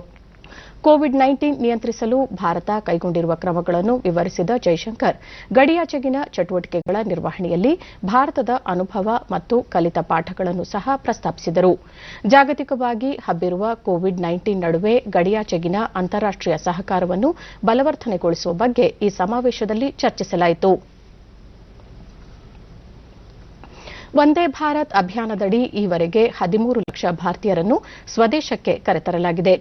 ಕೋವಿಡ್-19 ನಿಯಂತ್ರಿಸಲು ಭಾರತ ಕೈಗೊಂಡಿರುವ ಕ್ರಮಗಳನ್ನು ವಿವರಿಸಿದ ಜೈಶಂಕರ್, ಗಡಿಯಾಚೆಗಿನ ಚಟುವಟಿಕೆಗಳ ನಿರ್ವಹಣೆಯಲ್ಲಿ ಭಾರತದ ಅನುಭವ ಮತ್ತು ಕಲಿತ ಪಾಠಗಳನ್ನು ಸಹ ಪ್ರಸ್ತಾಪಿಸಿದರು. ಜಾಗತಿಕವಾಗಿ ಹಬ್ಬಿರುವ ಕೋವಿಡ್-19 ನಡುವೆ ಗಡಿಯಾಚೆಗಿನ ಅಂತಾರಾಷ್ಟೀಯ ಸಹಕಾರವನ್ನು ಬಲವರ್ಧನೆಗೊಳಿಸುವ ಬಗ್ಗೆ ಈ ಸಮಾವೇಶದಲ್ಲಿ ಚರ್ಚಿಸಲಾಯಿತು. ವಂದೇ ಭಾರತ್ ಅಭಿಯಾನದಡಿ ಈವರೆಗೆ 13 ಲಕ್ಷ ಭಾರತೀಯರನ್ನು ಸ್ವದೇಶಕ್ಕೆ ಕರೆತರಲಾಗಿದೆ.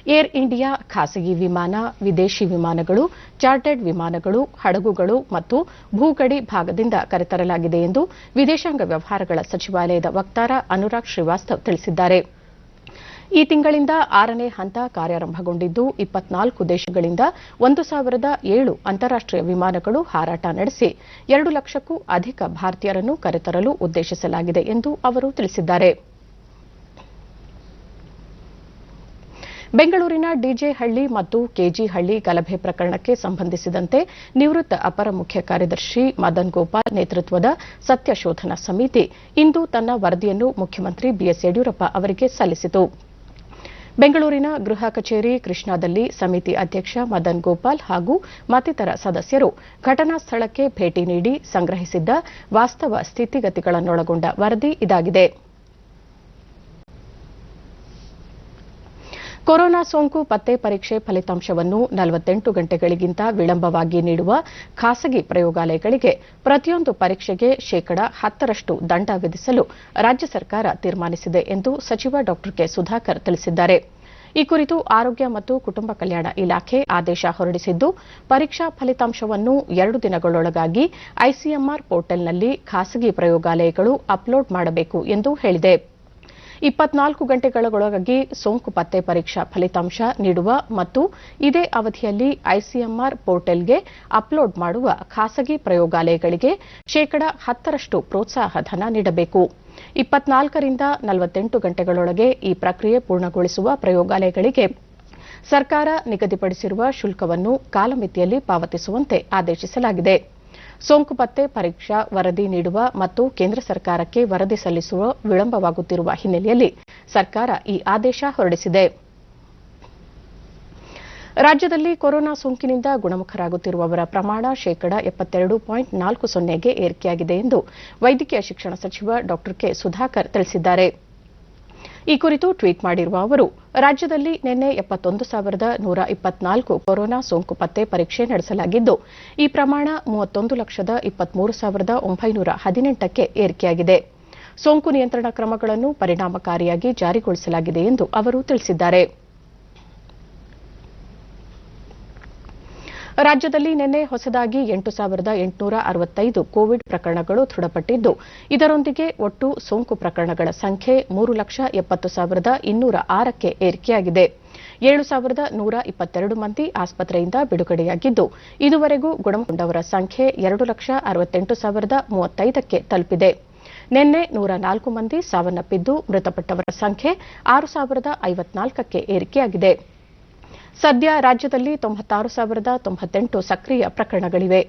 ಏರ್ ಇಂಡಿಯಾ ಖಾಸಗಿ ವಿಮಾನ, ವಿದೇಶಿ ವಿಮಾನಗಳು, ಚಾರ್ಟರ್ಡ್ ವಿಮಾನಗಳು, ಹಡಗುಗಳು ಮತ್ತು ಭೂಗಡಿ ಭಾಗದಿಂದ ಕರೆತರಲಾಗಿದೆ ಎಂದು ವಿದೇಶಾಂಗ ವ್ಯವಹಾರಗಳ ಸಚಿವಾಲಯದ ವಕ್ತಾರ ಅನುರಾಗ್ ಶ್ರೀವಾಸ್ತವ್ ತಿಳಿಸಿದ್ದಾರೆ. ಈ ತಿಂಗಳಿಂದ 6ನೇ ಹಂತ ಕಾರ್ಯಾರಂಭಗೊಂಡಿದ್ದು 24 ದೇಶಗಳಿಂದ 1,007 ಅಂತಾರಾಷ್ಟೀಯ ವಿಮಾನಗಳು ಹಾರಾಟ ನಡೆಸಿ 2 ಲಕ್ಷಕ್ಕೂ ಅಧಿಕ ಭಾರತೀಯರನ್ನು ಕರೆತರಲು ಉದ್ದೇಶಿಸಲಾಗಿದೆ ಎಂದು ಅವರು ತಿಳಿಸಿದ್ದಾರೆ. ಬೆಂಗಳೂರಿನ ಡಿಜೆ ಹಳ್ಳಿ ಮತ್ತು ಕೆಜಿ ಹಳ್ಳಿ ಗಲಭೆ ಪ್ರಕರಣಕ್ಕೆ ಸಂಬಂಧಿಸಿದಂತೆ ನಿವೃತ್ತ ಅಪರ ಮುಖ್ಯ ಕಾರ್ಯದರ್ಶಿ ಮದನ್ ಗೋಪಾಲ್ ನೇತೃತ್ವದ ಸತ್ಯಶೋಧನಾ ಸಮಿತಿ ಇಂದು ತನ್ನ ವರದಿಯನ್ನು ಮುಖ್ಯಮಂತ್ರಿ ಬಿಎಸ್ ಯಡಿಯೂರಪ್ಪ ಅವರಿಗೆ ಸಲ್ಲಿಸಿತು. ಬೆಂಗಳೂರಿನ ಗೃಹ ಕಚೇರಿ ಕೃಷ್ಣಾದಲ್ಲಿ ಸಮಿತಿ ಅಧ್ಯಕ್ಷ ಮದನ್ ಗೋಪಾಲ್ ಹಾಗೂ ಮತ್ತಿತರ ಸದಸ್ಯರು ಘಟನಾ ಸ್ಥಳಕ್ಕೆ ಭೇಟಿ ನೀಡಿ ಸಂಗ್ರಹಿಸಿದ್ದ ವಾಸ್ತವ ಸ್ಥಿತಿಗತಿಗಳನ್ನೊಳಗೊಂಡ ವರದಿ ಇದಾಗಿದೆ. ಕೊರೋನಾ ಸೋಂಕು ಪತ್ತೆ ಪರೀಕ್ಷೆ ಫಲಿತಾಂಶವನ್ನು 48 ಗಂಟೆಗಳಿಗಿಂತ ವಿಳಂಬವಾಗಿ ನೀಡುವ ಖಾಸಗಿ ಪ್ರಯೋಗಾಲಯಗಳಿಗೆ ಪ್ರತಿಯೊಂದು ಪರೀಕ್ಷೆಗೆ ಶೇಕಡಾ 10ರಷ್ಟು ದಂಡ ವಿಧಿಸಲು ರಾಜ್ಯ ಸರ್ಕಾರ ತೀರ್ಮಾನಿಸಿದೆ ಎಂದು ಸಚಿವ ಡಾ ಕೆ ಸುಧಾಕರ್ ತಿಳಿಸಿದ್ದಾರೆ. ಈ ಕುರಿತು ಆರೋಗ್ಯ ಮತ್ತು ಕುಟುಂಬ ಕಲ್ಯಾಣ ಇಲಾಖೆ ಆದೇಶ ಹೊರಡಿಸಿದ್ದು, ಪರೀಕ್ಷಾ ಫಲಿತಾಂಶವನ್ನು 2 ದಿನಗಳೊಳಗಾಗಿ ಐಸಿಎಂಆರ್ ಪೋರ್ಟಲ್ನಲ್ಲಿ ಖಾಸಗಿ ಪ್ರಯೋಗಾಲಯಗಳು ಅಪ್ಲೋಡ್ ಮಾಡಬೇಕು ಎಂದು ಹೇಳಿದೆ. 24 ಗಂಟೆಗಳೊಳಗಾಗಿ ಸೋಂಕು ಪತ್ತೆ ಪರೀಕ್ಷಾ ಫಲಿತಾಂಶ ನೀಡುವ ಮತ್ತು ಇದೇ ಅವಧಿಯಲ್ಲಿ ಐಸಿಎಂಆರ್ ಪೋರ್ಟಲ್ಗೆ ಅಪ್ಲೋಡ್ ಮಾಡುವ ಖಾಸಗಿ ಪ್ರಯೋಗಾಲಯಗಳಿಗೆ ಶೇಕಡಾ 10ರಷ್ಟು ಪ್ರೋತ್ಸಾಹ ಧನ ನೀಡಬೇಕು. 24 ರಿಂದ 48 ಗಂಟೆಗಳೊಳಗೆ ಈ ಪ್ರಕ್ರಿಯೆ ಪೂರ್ಣಗೊಳಿಸುವ ಪ್ರಯೋಗಾಲಯಗಳಿಗೆ ಸರ್ಕಾರ ನಿಗದಿಪಡಿಸಿರುವ ಶುಲ್ಕವನ್ನು ಕಾಲಮಿತಿಯಲ್ಲಿ ಪಾವತಿಸುವಂತೆ ಆದೇಶಿಸಲಾಗಿದೆ. ಸೋಂಕು ಪತ್ತೆ ಪರೀಕ್ಷಾ ವರದಿ ನೀಡುವ ಮತ್ತು ಕೇಂದ್ರ ಸರ್ಕಾರಕ್ಕೆ ವರದಿ ಸಲ್ಲಿಸುವ ವಿಳಂಬವಾಗುತ್ತಿರುವ ಹಿನ್ನೆಲೆಯಲ್ಲಿ ಸರ್ಕಾರ ಈ ಆದೇಶ ಹೊರಡಿಸಿದೆ. ರಾಜ್ಯದಲ್ಲಿ ಕೊರೋನಾ ಸೋಂಕಿನಿಂದ ಗುಣಮುಖರಾಗುತ್ತಿರುವವರ ಪ್ರಮಾಣ ಶೇಕಡಾ 72.40ಗೆ ಏರಿಕೆಯಾಗಿದೆ ಎಂದು ವೈದ್ಯಕೀಯ ಶಿಕ್ಷಣ ಸಚಿವ ಡಾ ಕೆ ಸುಧಾಕರ್ ತಿಳಿಸಿದ್ದಾರೆ. ಈ ಕುರಿತು ಟ್ವೀಟ್ ಮಾಡಿರುವ ಅವರು, ರಾಜ್ಯದಲ್ಲಿ ನಿನ್ನೆ 71,124 ಕೊರೋನಾ ಸೋಂಕು ಪತ್ತೆ ಪರೀಕ್ಷೆ ನಡೆಸಲಾಗಿದ್ದು, ಈ ಪ್ರಮಾಣ 31,23,918ಕ್ಕೆ ಏರಿಕೆಯಾಗಿದೆ. ಸೋಂಕು ನಿಯಂತ್ರಣ ಕ್ರಮಗಳನ್ನು ಪರಿಣಾಮಕಾರಿಯಾಗಿ ಜಾರಿಗೊಳಿಸಲಾಗಿದೆ ಎಂದು ಅವರು ತಿಳಿಸಿದ್ದಾರೆ. ರಾಜ್ಯದಲ್ಲಿ ನಿನ್ನೆ ಹೊಸದಾಗಿ 8,865 ಕೋವಿಡ್ ಪ್ರಕರಣಗಳು ದೃಢಪಟ್ಟಿದ್ದು, ಇದರೊಂದಿಗೆ ಒಟ್ಟು ಸೋಂಕು ಪ್ರಕರಣಗಳ ಸಂಖ್ಯೆ 3,70,206ಕ್ಕೆ ಏರಿಕೆಯಾಗಿದೆ. 7,122 ಮಂದಿ ಆಸ್ಪತ್ರೆಯಿಂದ ಬಿಡುಗಡೆಯಾಗಿದ್ದು, ಇದುವರೆಗೂ ಗುಣಮುಖಗೊಂಡವರ ಸಂಖ್ಯೆ 2,68,035ಕ್ಕೆ ತಲುಪಿದೆ. ನಿನ್ನೆ 104 ಮಂದಿ ಸಾವನ್ನಪ್ಪಿದ್ದು, ಮೃತಪಟ್ಟವರ ಸಂಖ್ಯೆ 6,054ಕ್ಕೆ ಏರಿಕೆಯಾಗಿದೆ. ಸದ್ಯ ರಾಜ್ಯದಲ್ಲಿ 96,098 ಸಕ್ರಿಯ ಪ್ರಕರಣಗಳಿವೆ.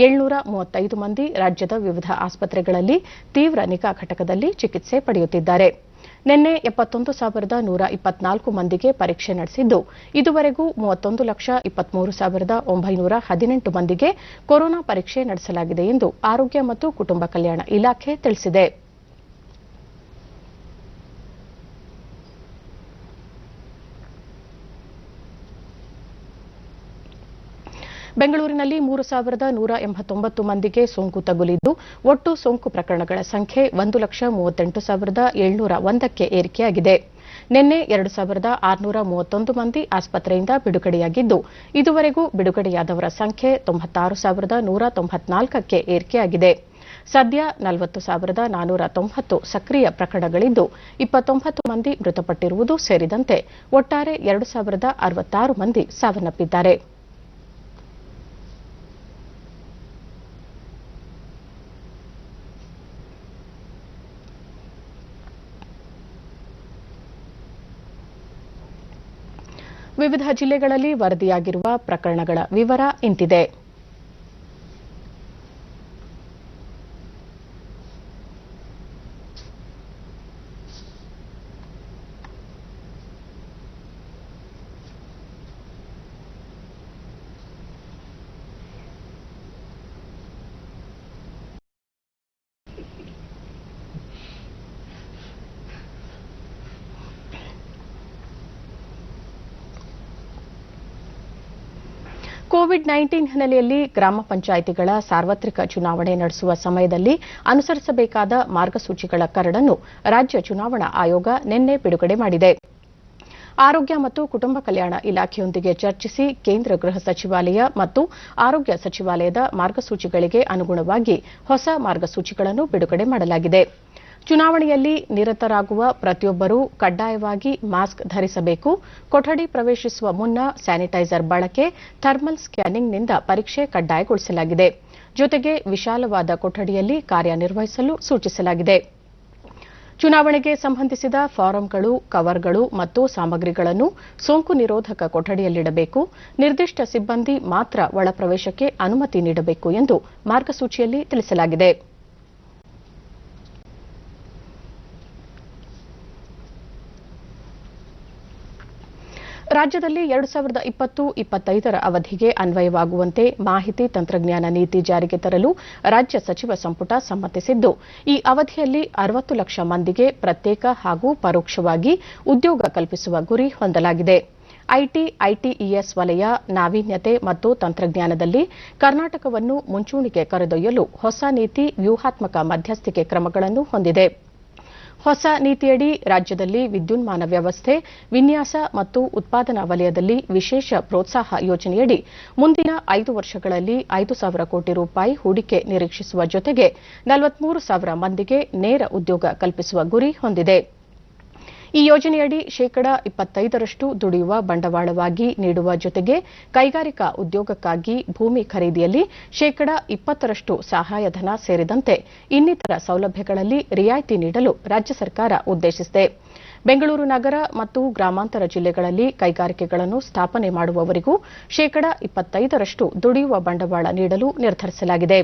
735 ಮಂದಿ ರಾಜ್ಯದ ವಿವಿಧ ಆಸ್ಪತ್ರೆಗಳಲ್ಲಿ ತೀವ್ರ ನಿಗಾ ಘಟಕದಲ್ಲಿ ಚಿಕಿತ್ಸೆ ಪಡೆಯುತ್ತಿದ್ದಾರೆ. ನಿನ್ನೆ 71,124 ಮಂದಿಗೆ ಪರೀಕ್ಷೆ ನಡೆಸಿದ್ದು, ಇದುವರೆಗೂ 31,23,918 ಮಂದಿಗೆ ಕೊರೋನಾ ಪರೀಕ್ಷೆ ನಡೆಸಲಾಗಿದೆ ಎಂದು ಆರೋಗ್ಯ ಮತ್ತು ಕುಟುಂಬ ಕಲ್ಯಾಣ ಇಲಾಖೆ ತಿಳಿಸಿದೆ. ಬೆಂಗಳೂರಿನಲ್ಲಿ 3,189 ಮಂದಿಗೆ ಸೋಂಕು ತಗುಲಿದ್ದು, ಒಟ್ಟು ಸೋಂಕು ಪ್ರಕರಣಗಳ ಸಂಖ್ಯೆ 1,38,701ಕ್ಕೆ ಏರಿಕೆಯಾಗಿದೆ. ನಿನ್ನೆ 2,631 ಮಂದಿ ಆಸ್ಪತ್ರೆಯಿಂದ ಬಿಡುಗಡೆಯಾಗಿದ್ದು, ಇದುವರೆಗೂ ಬಿಡುಗಡೆಯಾದವರ ಸಂಖ್ಯೆ 96,194ಕ್ಕೆ ಏರಿಕೆಯಾಗಿದೆ. ಸದ್ಯ 40,490 ಸಕ್ರಿಯ ಪ್ರಕರಣಗಳಿದ್ದು, 29 ಮಂದಿ ಮೃತಪಟ್ಟಿರುವುದು ಸೇರಿದಂತೆ ಒಟ್ಟಾರೆ 2,066 ಮಂದಿ ಸಾವನ್ನಪ್ಪಿದ್ದಾರೆ. ವಿವಿಧ ಜಿಲ್ಲೆಗಳಲ್ಲಿ ವರದಿಯಾಗಿರುವ ಪ್ರಕರಣಗಳ ವಿವರ ಇಂತಿದೆ. ಕೋವಿಡ್-19 ಹಿನ್ನೆಲೆಯಲ್ಲಿ ಗ್ರಾಮ ಪಂಚಾಯಿತಿಗಳ ಸಾರ್ವತ್ರಿಕ ಚುನಾವಣೆ ನಡೆಸುವ ಸಮಯದಲ್ಲಿ ಅನುಸರಿಸಬೇಕಾದ ಮಾರ್ಗಸೂಚಿಗಳ ಕರಡನ್ನು ರಾಜ್ಯ ಚುನಾವಣಾ ಆಯೋಗ ನಿನ್ನೆ ಬಿಡುಗಡೆ ಮಾಡಿದೆ. ಆರೋಗ್ಯ ಮತ್ತು ಕುಟುಂಬ ಕಲ್ಯಾಣ ಇಲಾಖೆಯೊಂದಿಗೆ ಚರ್ಚಿಸಿ ಕೇಂದ್ರ ಗೃಹ ಸಚಿವಾಲಯ ಮತ್ತು ಆರೋಗ್ಯ ಸಚಿವಾಲಯದ ಮಾರ್ಗಸೂಚಿಗಳಿಗೆ ಅನುಗುಣವಾಗಿ ಹೊಸ ಮಾರ್ಗಸೂಚಿಗಳನ್ನು ಬಿಡುಗಡೆ ಮಾಡಲಾಗಿದೆ. ಚುನಾವಣೆಯಲ್ಲಿ ನಿರತರಾಗುವ ಪ್ರತಿಯೊಬ್ಬರೂ ಕಡ್ಡಾಯವಾಗಿ ಮಾಸ್ಕ್ ಧರಿಸಬೇಕು. ಕೊಠಡಿ ಪ್ರವೇಶಿಸುವ ಮುನ್ನ ಸ್ಯಾನಿಟೈಸರ್ ಬಳಕೆ, ಥರ್ಮಲ್ ಸ್ಕ್ಯಾನಿಂಗ್ನಿಂದ ಪರೀಕ್ಷೆ ಕಡ್ಡಾಯಗೊಳಿಸಲಾಗಿದೆ. ಜೊತೆಗೆ ವಿಶಾಲವಾದ ಕೊಠಡಿಯಲ್ಲಿ ಕಾರ್ಯನಿರ್ವಹಿಸಲು ಸೂಚಿಸಲಾಗಿದೆ. ಚುನಾವಣೆಗೆ ಸಂಬಂಧಿಸಿದ ಫಾರಂಗಳು, ಕವರ್ಗಳು ಮತ್ತು ಸಾಮಗ್ರಿಗಳನ್ನು ಸೋಂಕು ನಿರೋಧಕ ಕೊಠಡಿಯಲ್ಲಿಡಬೇಕು. ನಿರ್ದಿಷ್ಟ ಸಿಬ್ಬಂದಿ ಮಾತ್ರ ಒಳಪ್ರವೇಶಕ್ಕೆ ಅನುಮತಿ ನೀಡಬೇಕು ಎಂದು ಮಾರ್ಗಸೂಚಿಯಲ್ಲಿ ತಿಳಿಸಲಾಗಿದೆ. ರಾಜ್ಯದಲ್ಲಿ 2020-25 ಅವಧಿಗೆ ಅನ್ವಯವಾಗುವಂತೆ ಮಾಹಿತಿ ತಂತ್ರಜ್ಞಾನ ನೀತಿ ಜಾರಿಗೆ ತರಲು ರಾಜ್ಯ ಸಚಿವ ಸಂಪುಟ ಸಮ್ಮತಿಸಿದ್ದು, ಈ ಅವಧಿಯಲ್ಲಿ 60 ಲಕ್ಷ ಮಂದಿಗೆ ಪ್ರತ್ಯೇಕ ಹಾಗೂ ಪರೋಕ್ಷವಾಗಿ ಉದ್ಯೋಗ ಕಲ್ಪಿಸುವ ಗುರಿ ಹೊಂದಲಾಗಿದೆ. ಐಟಿಇಎಸ್ ವಲಯ ನಾವೀನ್ಯತೆ ಮತ್ತು ತಂತ್ರಜ್ಞಾನದಲ್ಲಿ ಕರ್ನಾಟಕವನ್ನು ಮುಂಚೂಣಿಗೆ ಕರೆದೊಯ್ಯಲು ಹೊಸ ನೀತಿ ವ್ಯೂಹಾತ್ಮಕ ಮಧ್ಯಸ್ಥಿಕೆ ಕ್ರಮಗಳನ್ನು ಹೊಂದಿದೆ. ಹೊಸ ನೀತಿಯಡಿ ರಾಜ್ಯದಲ್ಲಿ ವಿದ್ಯುನ್ಮಾನ ವ್ಯವಸ್ಥೆ, ವಿನ್ಯಾಸ ಮತ್ತು ಉತ್ಪಾದನಾ ವಲಯದಲ್ಲಿ ವಿಶೇಷ ಪ್ರೋತ್ಸಾಹ ಯೋಜನೆಯಡಿ ಮುಂದಿನ 5 ವರ್ಷಗಳಲ್ಲಿ 5,000 ಕೋಟಿ ರೂಪಾಯಿ ಹೂಡಿಕೆ ನಿರೀಕ್ಷಿಸುವ ಜೊತೆಗೆ 43,000 ಮಂದಿಗೆ ನೇರ ಉದ್ಯೋಗ ಕಲ್ಪಿಸುವ ಗುರಿ ಹೊಂದಿದೆ. ಈ ಯೋಜನೆಯಡಿ 25% ದುಡಿಯುವ ಬಂಡವಾಳವಾಗಿ ನೀಡುವ ಜೊತೆಗೆ ಕೈಗಾರಿಕಾ ಉದ್ಯೋಗಕ್ಕಾಗಿ ಭೂಮಿ ಖರೀದಿಯಲ್ಲಿ 20% ಸಹಾಯಧನ ಸೇರಿದಂತೆ ಇನ್ನಿತರ ಸೌಲಭ್ಯಗಳಲ್ಲಿ ರಿಯಾಯಿತಿ ನೀಡಲು ರಾಜ್ಯ ಸರ್ಕಾರ ಉದ್ದೇಶಿಸಿದೆ. ಬೆಂಗಳೂರು ನಗರ ಮತ್ತು ಗ್ರಾಮಾಂತರ ಜಿಲ್ಲೆಗಳಲ್ಲಿ ಕೈಗಾರಿಕೆಗಳನ್ನು ಸ್ಥಾಪನೆ ಮಾಡುವವರಿಗೂ 25% ದುಡಿಯುವ ಬಂಡವಾಳ ನೀಡಲು ನಿರ್ಧರಿಸಲಾಗಿದೆ.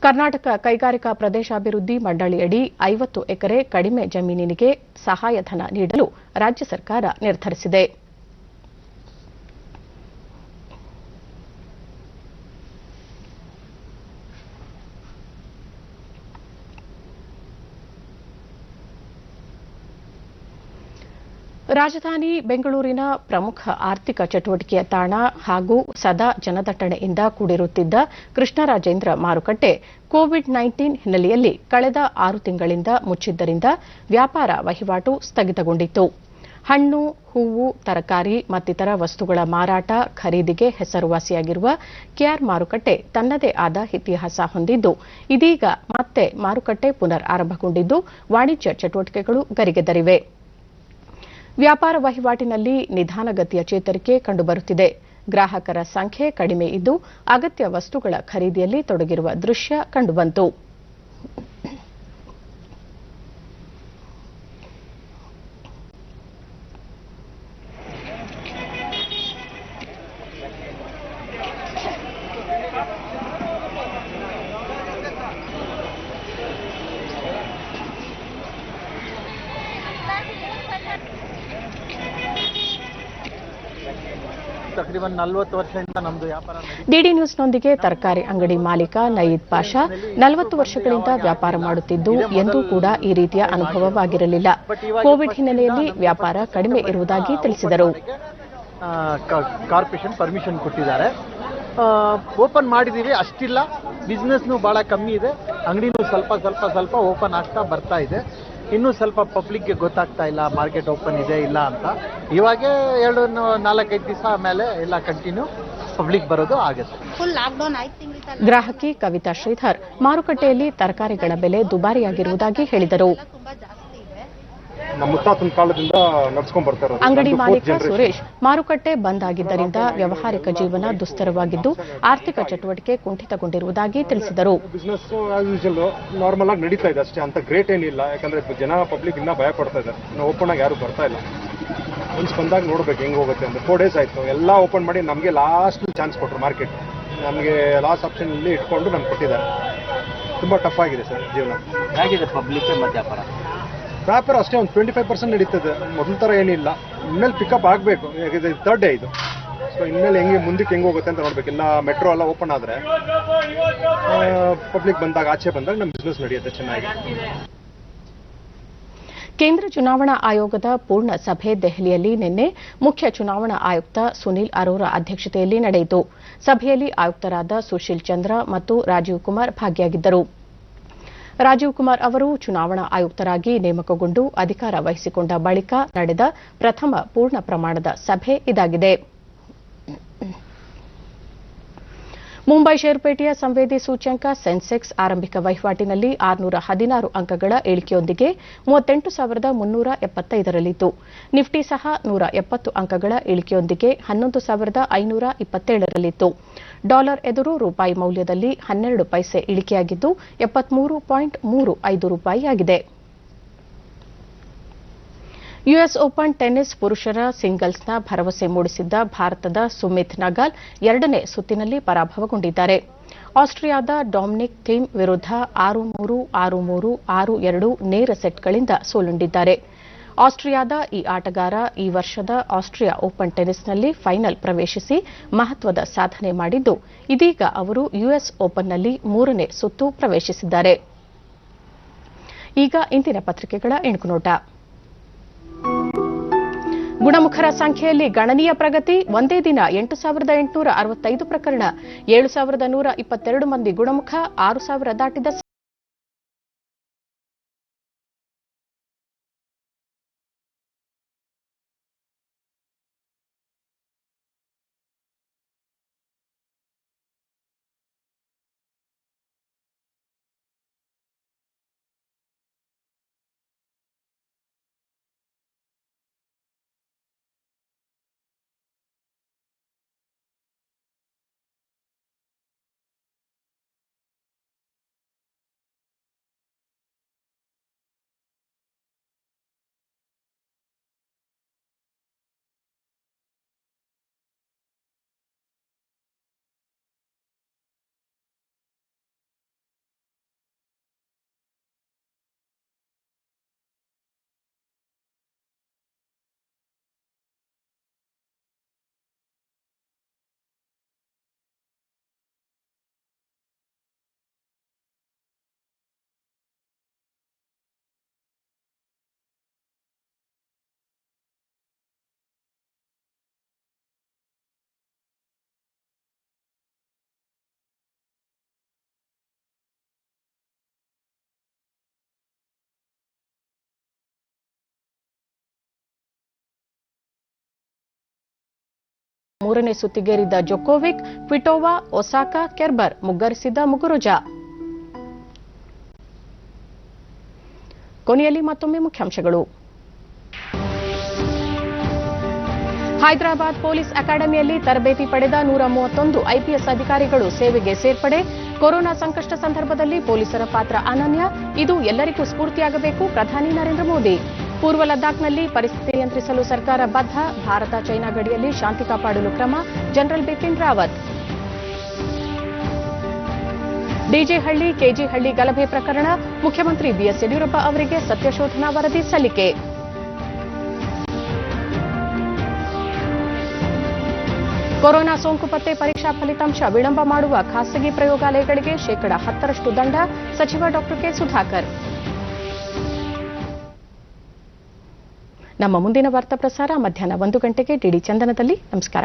ಕರ್ನಾಟಕ ಕೈಗಾರಿಕಾ ಪ್ರದೇಶಾಭಿವೃದ್ಧಿ ಮಂಡಳಿಯಡಿ 50 ಎಕರೆ ಕಡಿಮೆ ಜಮೀನಿಗೆ ಸಹಾಯಧನ ನೀಡಲು ರಾಜ್ಯ ಸರ್ಕಾರ ನಿರ್ಧರಿಸಿದೆ. ರಾಜಧಾನಿ ಬೆಂಗಳೂರಿನ ಪ್ರಮುಖ ಆರ್ಥಿಕ ಚಟುವಟಿಕೆಯ ತಾಣ ಹಾಗೂ ಸದಾ ಜನದಟ್ಟಣೆಯಿಂದ ಕೂಡಿರುತ್ತಿದ್ದ ಕೃಷ್ಣರಾಜೇಂದ್ರ ಮಾರುಕಟ್ಟೆ ಕೋವಿಡ್-19 ಹಿನ್ನೆಲೆಯಲ್ಲಿ ಕಳೆದ 6 ತಿಂಗಳಿಂದ ಮುಚ್ಚಿದ್ದರಿಂದ ವ್ಯಾಪಾರ ವಹಿವಾಟು ಸ್ಥಗಿತಗೊಂಡಿತ್ತು. ಹಣ್ಣು, ಹೂವು, ತರಕಾರಿ ಮತ್ತಿತರ ವಸ್ತುಗಳ ಮಾರಾಟ, ಖರೀದಿಗೆ ಹೆಸರುವಾಸಿಯಾಗಿರುವ ಕೆಆರ್ ಮಾರುಕಟ್ಟೆ ತನ್ನದೇ ಆದ ಇತಿಹಾಸ ಹೊಂದಿದ್ದು, ಇದೀಗ ಮತ್ತೆ ಮಾರುಕಟ್ಟೆ ಪುನರ್ ಆರಂಭಗೊಂಡಿದ್ದು ವಾಣಿಜ್ಯ ಚಟುವಟಿಕೆಗಳು ಗರಿಗೆದರಿವೆ. ವ್ಯಾಪಾರ ವಹಿವಾಟಿನಲ್ಲಿ ನಿಧಾನಗತಿಯ ಚೇತರಿಕೆ ಕಂಡುಬರುತ್ತಿದೆ. ಗ್ರಾಹಕರ ಸಂಖ್ಯೆ ಕಡಿಮೆ ಇದ್ದು ಅಗತ್ಯ ವಸ್ತುಗಳ ಖರೀದಿಯಲ್ಲಿ ತೊಡಗಿರುವ ದೃಶ್ಯ ಕಂಡುಬಂತು. ತಕರೀಬನ್ 40 ವರ್ಷದಿಂದ ನಮ್ಮದು ವ್ಯಾಪಾರ. ಡಿಡಿ ನ್ಯೂಸ್ನೊಂದಿಗೆ ತರಕಾರಿ ಅಂಗಡಿ ಮಾಲೀಕ ನಯೀದ್ ಪಾಷಾ 40 ವರ್ಷಗಳಿಂದ ವ್ಯಾಪಾರ ಮಾಡುತ್ತಿದ್ದು ಎಂದೂ ಕೂಡ ಈ ರೀತಿಯ ಅನುಭವವಾಗಿರಲಿಲ್ಲ. ಕೋವಿಡ್ ಹಿನ್ನೆಲೆಯಲ್ಲಿ ವ್ಯಾಪಾರ ಕಡಿಮೆ ಇರುವುದಾಗಿ ತಿಳಿಸಿದರು. ಕಾರ್ಪೊರೇಷನ್ ಪರ್ಮಿಷನ್ ಕೊಟ್ಟಿದ್ದಾರೆ, ಓಪನ್ ಮಾಡಿದೀವಿ, ಅಷ್ಟಿಲ್ಲ. ಬಿಸ್ನೆಸ್ನು ಬಹಳ ಕಮ್ಮಿ ಇದೆ, ಅಂಗಡಿನೂ ಸ್ವಲ್ಪ ಓಪನ್ ಆಗ್ತಾ ಬರ್ತಾ ಇದೆ. ಇನ್ನೂ ಸ್ವಲ್ಪ ಪಬ್ಲಿಕ್ಗೆ ಗೊತ್ತಾಗ್ತಾ ಇಲ್ಲ ಮಾರ್ಕೆಟ್ ಓಪನ್ ಇದೆ ಇಲ್ಲ ಅಂತ. ಇವಾಗೇ 4-5 ದಿವಸ ಆಮೇಲೆ ಎಲ್ಲ ಕಂಟಿನ್ಯೂ ಪಬ್ಲಿಕ್ ಬರೋದು ಆಗುತ್ತೆ. ಗ್ರಾಹಕಿ ಕವಿತಾ ಶ್ರೀಧರ್ ಮಾರುಕಟ್ಟೆಯಲ್ಲಿ ತರಕಾರಿಗಳ ಬೆಲೆ ದುಬಾರಿಯಾಗಿರುವುದಾಗಿ ಹೇಳಿದರು. ನಮ್ಮ ಮುತ್ತಾತನ ಕಾಲದಿಂದ ನಡ್ಸ್ಕೊಂಡ್ ಬರ್ತಾ ಇರೋದು. ಅಂಗಡಿ ಮಾಲೀಕ ಸುರೇಶ್ ಮಾರುಕಟ್ಟೆ ಬಂದ್ ಆಗಿದ್ದರಿಂದ ವ್ಯಾವಹಾರಿಕ ಜೀವನ ದುಸ್ತರವಾಗಿದ್ದು ಆರ್ಥಿಕ ಚಟುವಟಿಕೆ ಕುಂಠಿತಗೊಂಡಿರುವುದಾಗಿ ತಿಳಿಸಿದರು. ಬಿಸ್ನೆಸ್ ಆಸ್ ಯೂಶುವಲ್ ನಾರ್ಮಲ್ ಆಗಿ ನಡೀತಾ ಇದೆ ಅಷ್ಟೇ, ಅಂತ ಗ್ರೇಟ್ ಏನಿಲ್ಲ. ಯಾಕಂದ್ರೆ ಜನ ಪಬ್ಲಿಕ್ ಇನ್ನ ಭಯ ಪಡ್ತಾ ಇದ್ದಾರೆ, ಓಪನ್ ಆಗಿ ಯಾರು ಬರ್ತಾ ಇಲ್ಲ. ಒನ್ಸ್ ಬಂದಾಗ ನೋಡ್ಬೇಕು ಹೆಂಗ್ ಹೋಗುತ್ತೆ ಅಂತ. 4 ಡೇಸ್ ಆಯ್ತು ಎಲ್ಲ ಓಪನ್ ಮಾಡಿ, ನಮಗೆ ಲಾಸ್ಟ್ ಚಾನ್ಸ್ ಕೊಟ್ಟರು ಮಾರ್ಕೆಟ್. ನಮಗೆ ಲಾಸ್ಟ್ ಆಪ್ಷನ್ ಇಲ್ಲಿ ಇಟ್ಕೊಂಡು ನಮ್ಗೆ ಕೊಟ್ಟಿದ್ದಾರೆ. ತುಂಬಾ ಟಫ್ ಆಗಿದೆ ಸರ್ ಜೀವನ. ಹೇಗಿದೆ ಪಬ್ಲಿಕ್ ಮತ್ತೆ ವ್ಯಾಪಾರ ಅಷ್ಟೇ ಒಂದು 25% ನಡೀತದೆ, ಮೊದಲ ಥರ ಏನಿಲ್ಲ. ಇನ್ಮೇಲೆ ಪಿಕಪ್ ಆಗಬೇಕು, ಯಾಕಂದರೆ 3rd ಡೇ ಇದು. ಸೊ ಇನ್ಮೇಲೆ ಮುಂದಕ್ಕೆ ಹೆಂಗೆ ಹೋಗುತ್ತೆ ಅಂತ ನೋಡ್ಬೇಕು. ಎಲ್ಲ ಮೆಟ್ರೋ ಎಲ್ಲ ಓಪನ್ ಆದರೆ ಪಬ್ಲಿಕ್ ಬಂದಾಗ, ಆಚೆ ಬಂದಾಗ ನಮ್ಮ ಬಿಸ್ನೆಸ್ ನಡೆಯುತ್ತೆ ಚೆನ್ನಾಗಿ. ಕೇಂದ್ರ ಚುನಾವಣಾ ಆಯೋಗದ ಪೂರ್ಣ ಸಭೆ ದೆಹಲಿಯಲ್ಲಿ ನಿನ್ನೆ ಮುಖ್ಯ ಚುನಾವಣಾ ಆಯುಕ್ತ ಸುನೀಲ್ ಅರೋರಾ ಅಧ್ಯಕ್ಷತೆಯಲ್ಲಿ ನಡೆಯಿತು. ಸಭೆಯಲ್ಲಿ ಆಯುಕ್ತರಾದ ಸುಶೀಲ್ ಚಂದ್ರ ಮತ್ತು ರಾಜೀವ್ ಕುಮಾರ್ ಭಾಗಿಯಾಗಿದ್ದರು. ರಾಜೀವ್ ಕುಮಾರ್ ಅವರು ಚುನಾವಣಾ ಆಯುಕ್ತರಾಗಿ ನೇಮಕಗೊಂಡು ಅಧಿಕಾರ ವಹಿಸಿಕೊಂಡ ಬಳಿಕ ನಡೆದ ಪ್ರಥಮ ಪೂರ್ಣ ಪ್ರಮಾಣದ ಸಭೆ ಇದಾಗಿದೆ. ಮುಂಬೈ ಷೇರುಪೇಟೆಯ ಸಂವೇದಿ ಸೂಚ್ಯಂಕ ಸೆನ್ಸೆಕ್ಸ್ ಆರಂಭಿಕ ವಹಿವಾಟಿನಲ್ಲಿ 616 ಅಂಕಗಳ ಇಳಿಕೆಯೊಂದಿಗೆ 38,375ರಲ್ಲಿತ್ತು. ನಿಫ್ಟಿ ಸಹ 170 ಅಂಕಗಳ ಇಳಿಕೆಯೊಂದಿಗೆ 11,527ರಲ್ಲಿತ್ತು. ಡಾಲರ್ ಎದುರು ರೂಪಾಯಿ ಮೌಲ್ಯದಲ್ಲಿ 12 ಪೈಸೆ ಇಳಿಕೆಯಾಗಿದ್ದು 73.35 ರೂಪಾಯಿಯಾಗಿದೆ. ಯುಎಸ್ ಓಪನ್ ಟೆನ್ನಿಸ್ ಪುರುಷರ ಸಿಂಗಲ್ಸ್ನ ಭರವಸೆ ಮೂಡಿಸಿದ್ದ ಭಾರತದ ಸುಮಿತ್ ನಗಾಲ್ 2ನೇ ಸುತ್ತಿನಲ್ಲಿ ಪರಾಭವಗೊಂಡಿದ್ದಾರೆ. ಆಸ್ಟ್ರಿಯಾದ ಡೊಮಿನಿಕ್ ಥೀಮ್ ವಿರುದ್ಧ 6-3, 6-3, 6-2 ನೇರ ಸೆಟ್ಗಳಿಂದ ಸೋಲುಂಡಿದ್ದಾರೆ. ಆಸ್ಟ್ರಿಯಾದ ಈ ಆಟಗಾರ ಈ ವರ್ಷದ ಆಸ್ಟ್ರಿಯಾ ಓಪನ್ ಟೆನ್ನಿಸ್ನಲ್ಲಿ ಫೈನಲ್ ಪ್ರವೇಶಿಸಿ ಮಹತ್ವದ ಸಾಧನೆ ಮಾಡಿದ್ದು, ಇದೀಗ ಅವರು ಯುಎಸ್ ಓಪನ್ನಲ್ಲಿ 3ನೇ ಸುತ್ತು ಪ್ರವೇಶಿಸಿದ್ದಾರೆ. ಈಗ ಇಂದಿನ ಪತ್ರಿಕೆಗಳ ಎಣುಕುನೋಟ. ಗುಣಮುಖರ ಸಂಖ್ಯೆಯಲ್ಲಿ ಗಣನೀಯ ಪ್ರಗತಿ. ಒಂದೇ ದಿನ 8,865 ಪ್ರಕರಣ, 7,122 ಮಂದಿ ಗುಣಮುಖ, 6,000 ದಾಟಿದ ಮೂರನೇ ಸುತ್ತಿಗೇರಿದ್ದ ಜೊಕೋವಿಕ್, ಕ್ವಿಟೋವಾ, ಒಸಾಕಾ, ಕೆರ್ಬರ್ ಮುಗ್ಗರಿಸಿದ ಮುಗುರುಜಾ. ಕೊನೆಯಲ್ಲಿ ಮತ್ತೊಮ್ಮೆ ಮುಖ್ಯಾಂಶಗಳು. ಹೈದರಾಬಾದ್ ಪೊಲೀಸ್ ಅಕಾಡೆಮಿಯಲ್ಲಿ ತರಬೇತಿ ಪಡೆದ 131 ಐಪಿಎಸ್ ಅಧಿಕಾರಿಗಳು ಸೇವೆಗೆ ಸೇರ್ಪಡೆ. ಕೊರೋನಾ ಸಂಕಷ್ಟ ಸಂದರ್ಭದಲ್ಲಿ ಪೊಲೀಸರ ಪಾತ್ರ ಅನನ್ಯ, ಇದು ಎಲ್ಲರಿಗೂ ಸ್ಫೂರ್ತಿಯಾಗಬೇಕು. ಪ್ರಧಾನಿ ನರೇಂದ್ರ ಮೋದಿ. ಪೂರ್ವ ಲದ್ದಾಖ್ನಲ್ಲಿ ಪರಿಸ್ಥಿತಿ ನಿಯಂತ್ರಿಸಲು ಸರ್ಕಾರ ಬದ್ಧ. ಭಾರತ ಚೈನಾ ಗಡಿಯಲ್ಲಿ ಶಾಂತಿ ಕಾಪಾಡಲು ಕ್ರಮ. ಜನರಲ್ ಬಿಪಿನ್ ರಾವತ್. ಡಿಜೆ ಹಳ್ಳಿ, ಕೆಜಿ ಹಳ್ಳಿ ಗಲಭೆ ಪ್ರಕರಣ, ಮುಖ್ಯಮಂತ್ರಿ ಬಿಎಸ್ ಯಡಿಯೂರಪ್ಪ ಅವರಿಗೆ ಸತ್ಯಶೋಧನಾ ವರದಿ ಸಲ್ಲಿಕೆ. ಕೊರೋನಾ ಸೋಂಕು ಪತ್ತೆ ಪರೀಕ್ಷಾ ಫಲಿತಾಂಶ ವಿಳಂಬ ಮಾಡುವ ಖಾಸಗಿ ಪ್ರಯೋಗಾಲಯಗಳಿಗೆ ಶೇಕಡಾ 10% ದಂಡ. ಸಚಿವ ಡಾ ಕೆ ಸುಧಾಕರ್. ನಮ್ಮ ಮುಂದಿನ ವಾರ್ತಾ ಪ್ರಸಾರ ಮಧ್ಯಾಹ್ನ 1 ಗಂಟೆಗೆ ಡಿಡಿ ಚಂದನದಲ್ಲಿ. ನಮಸ್ಕಾರ.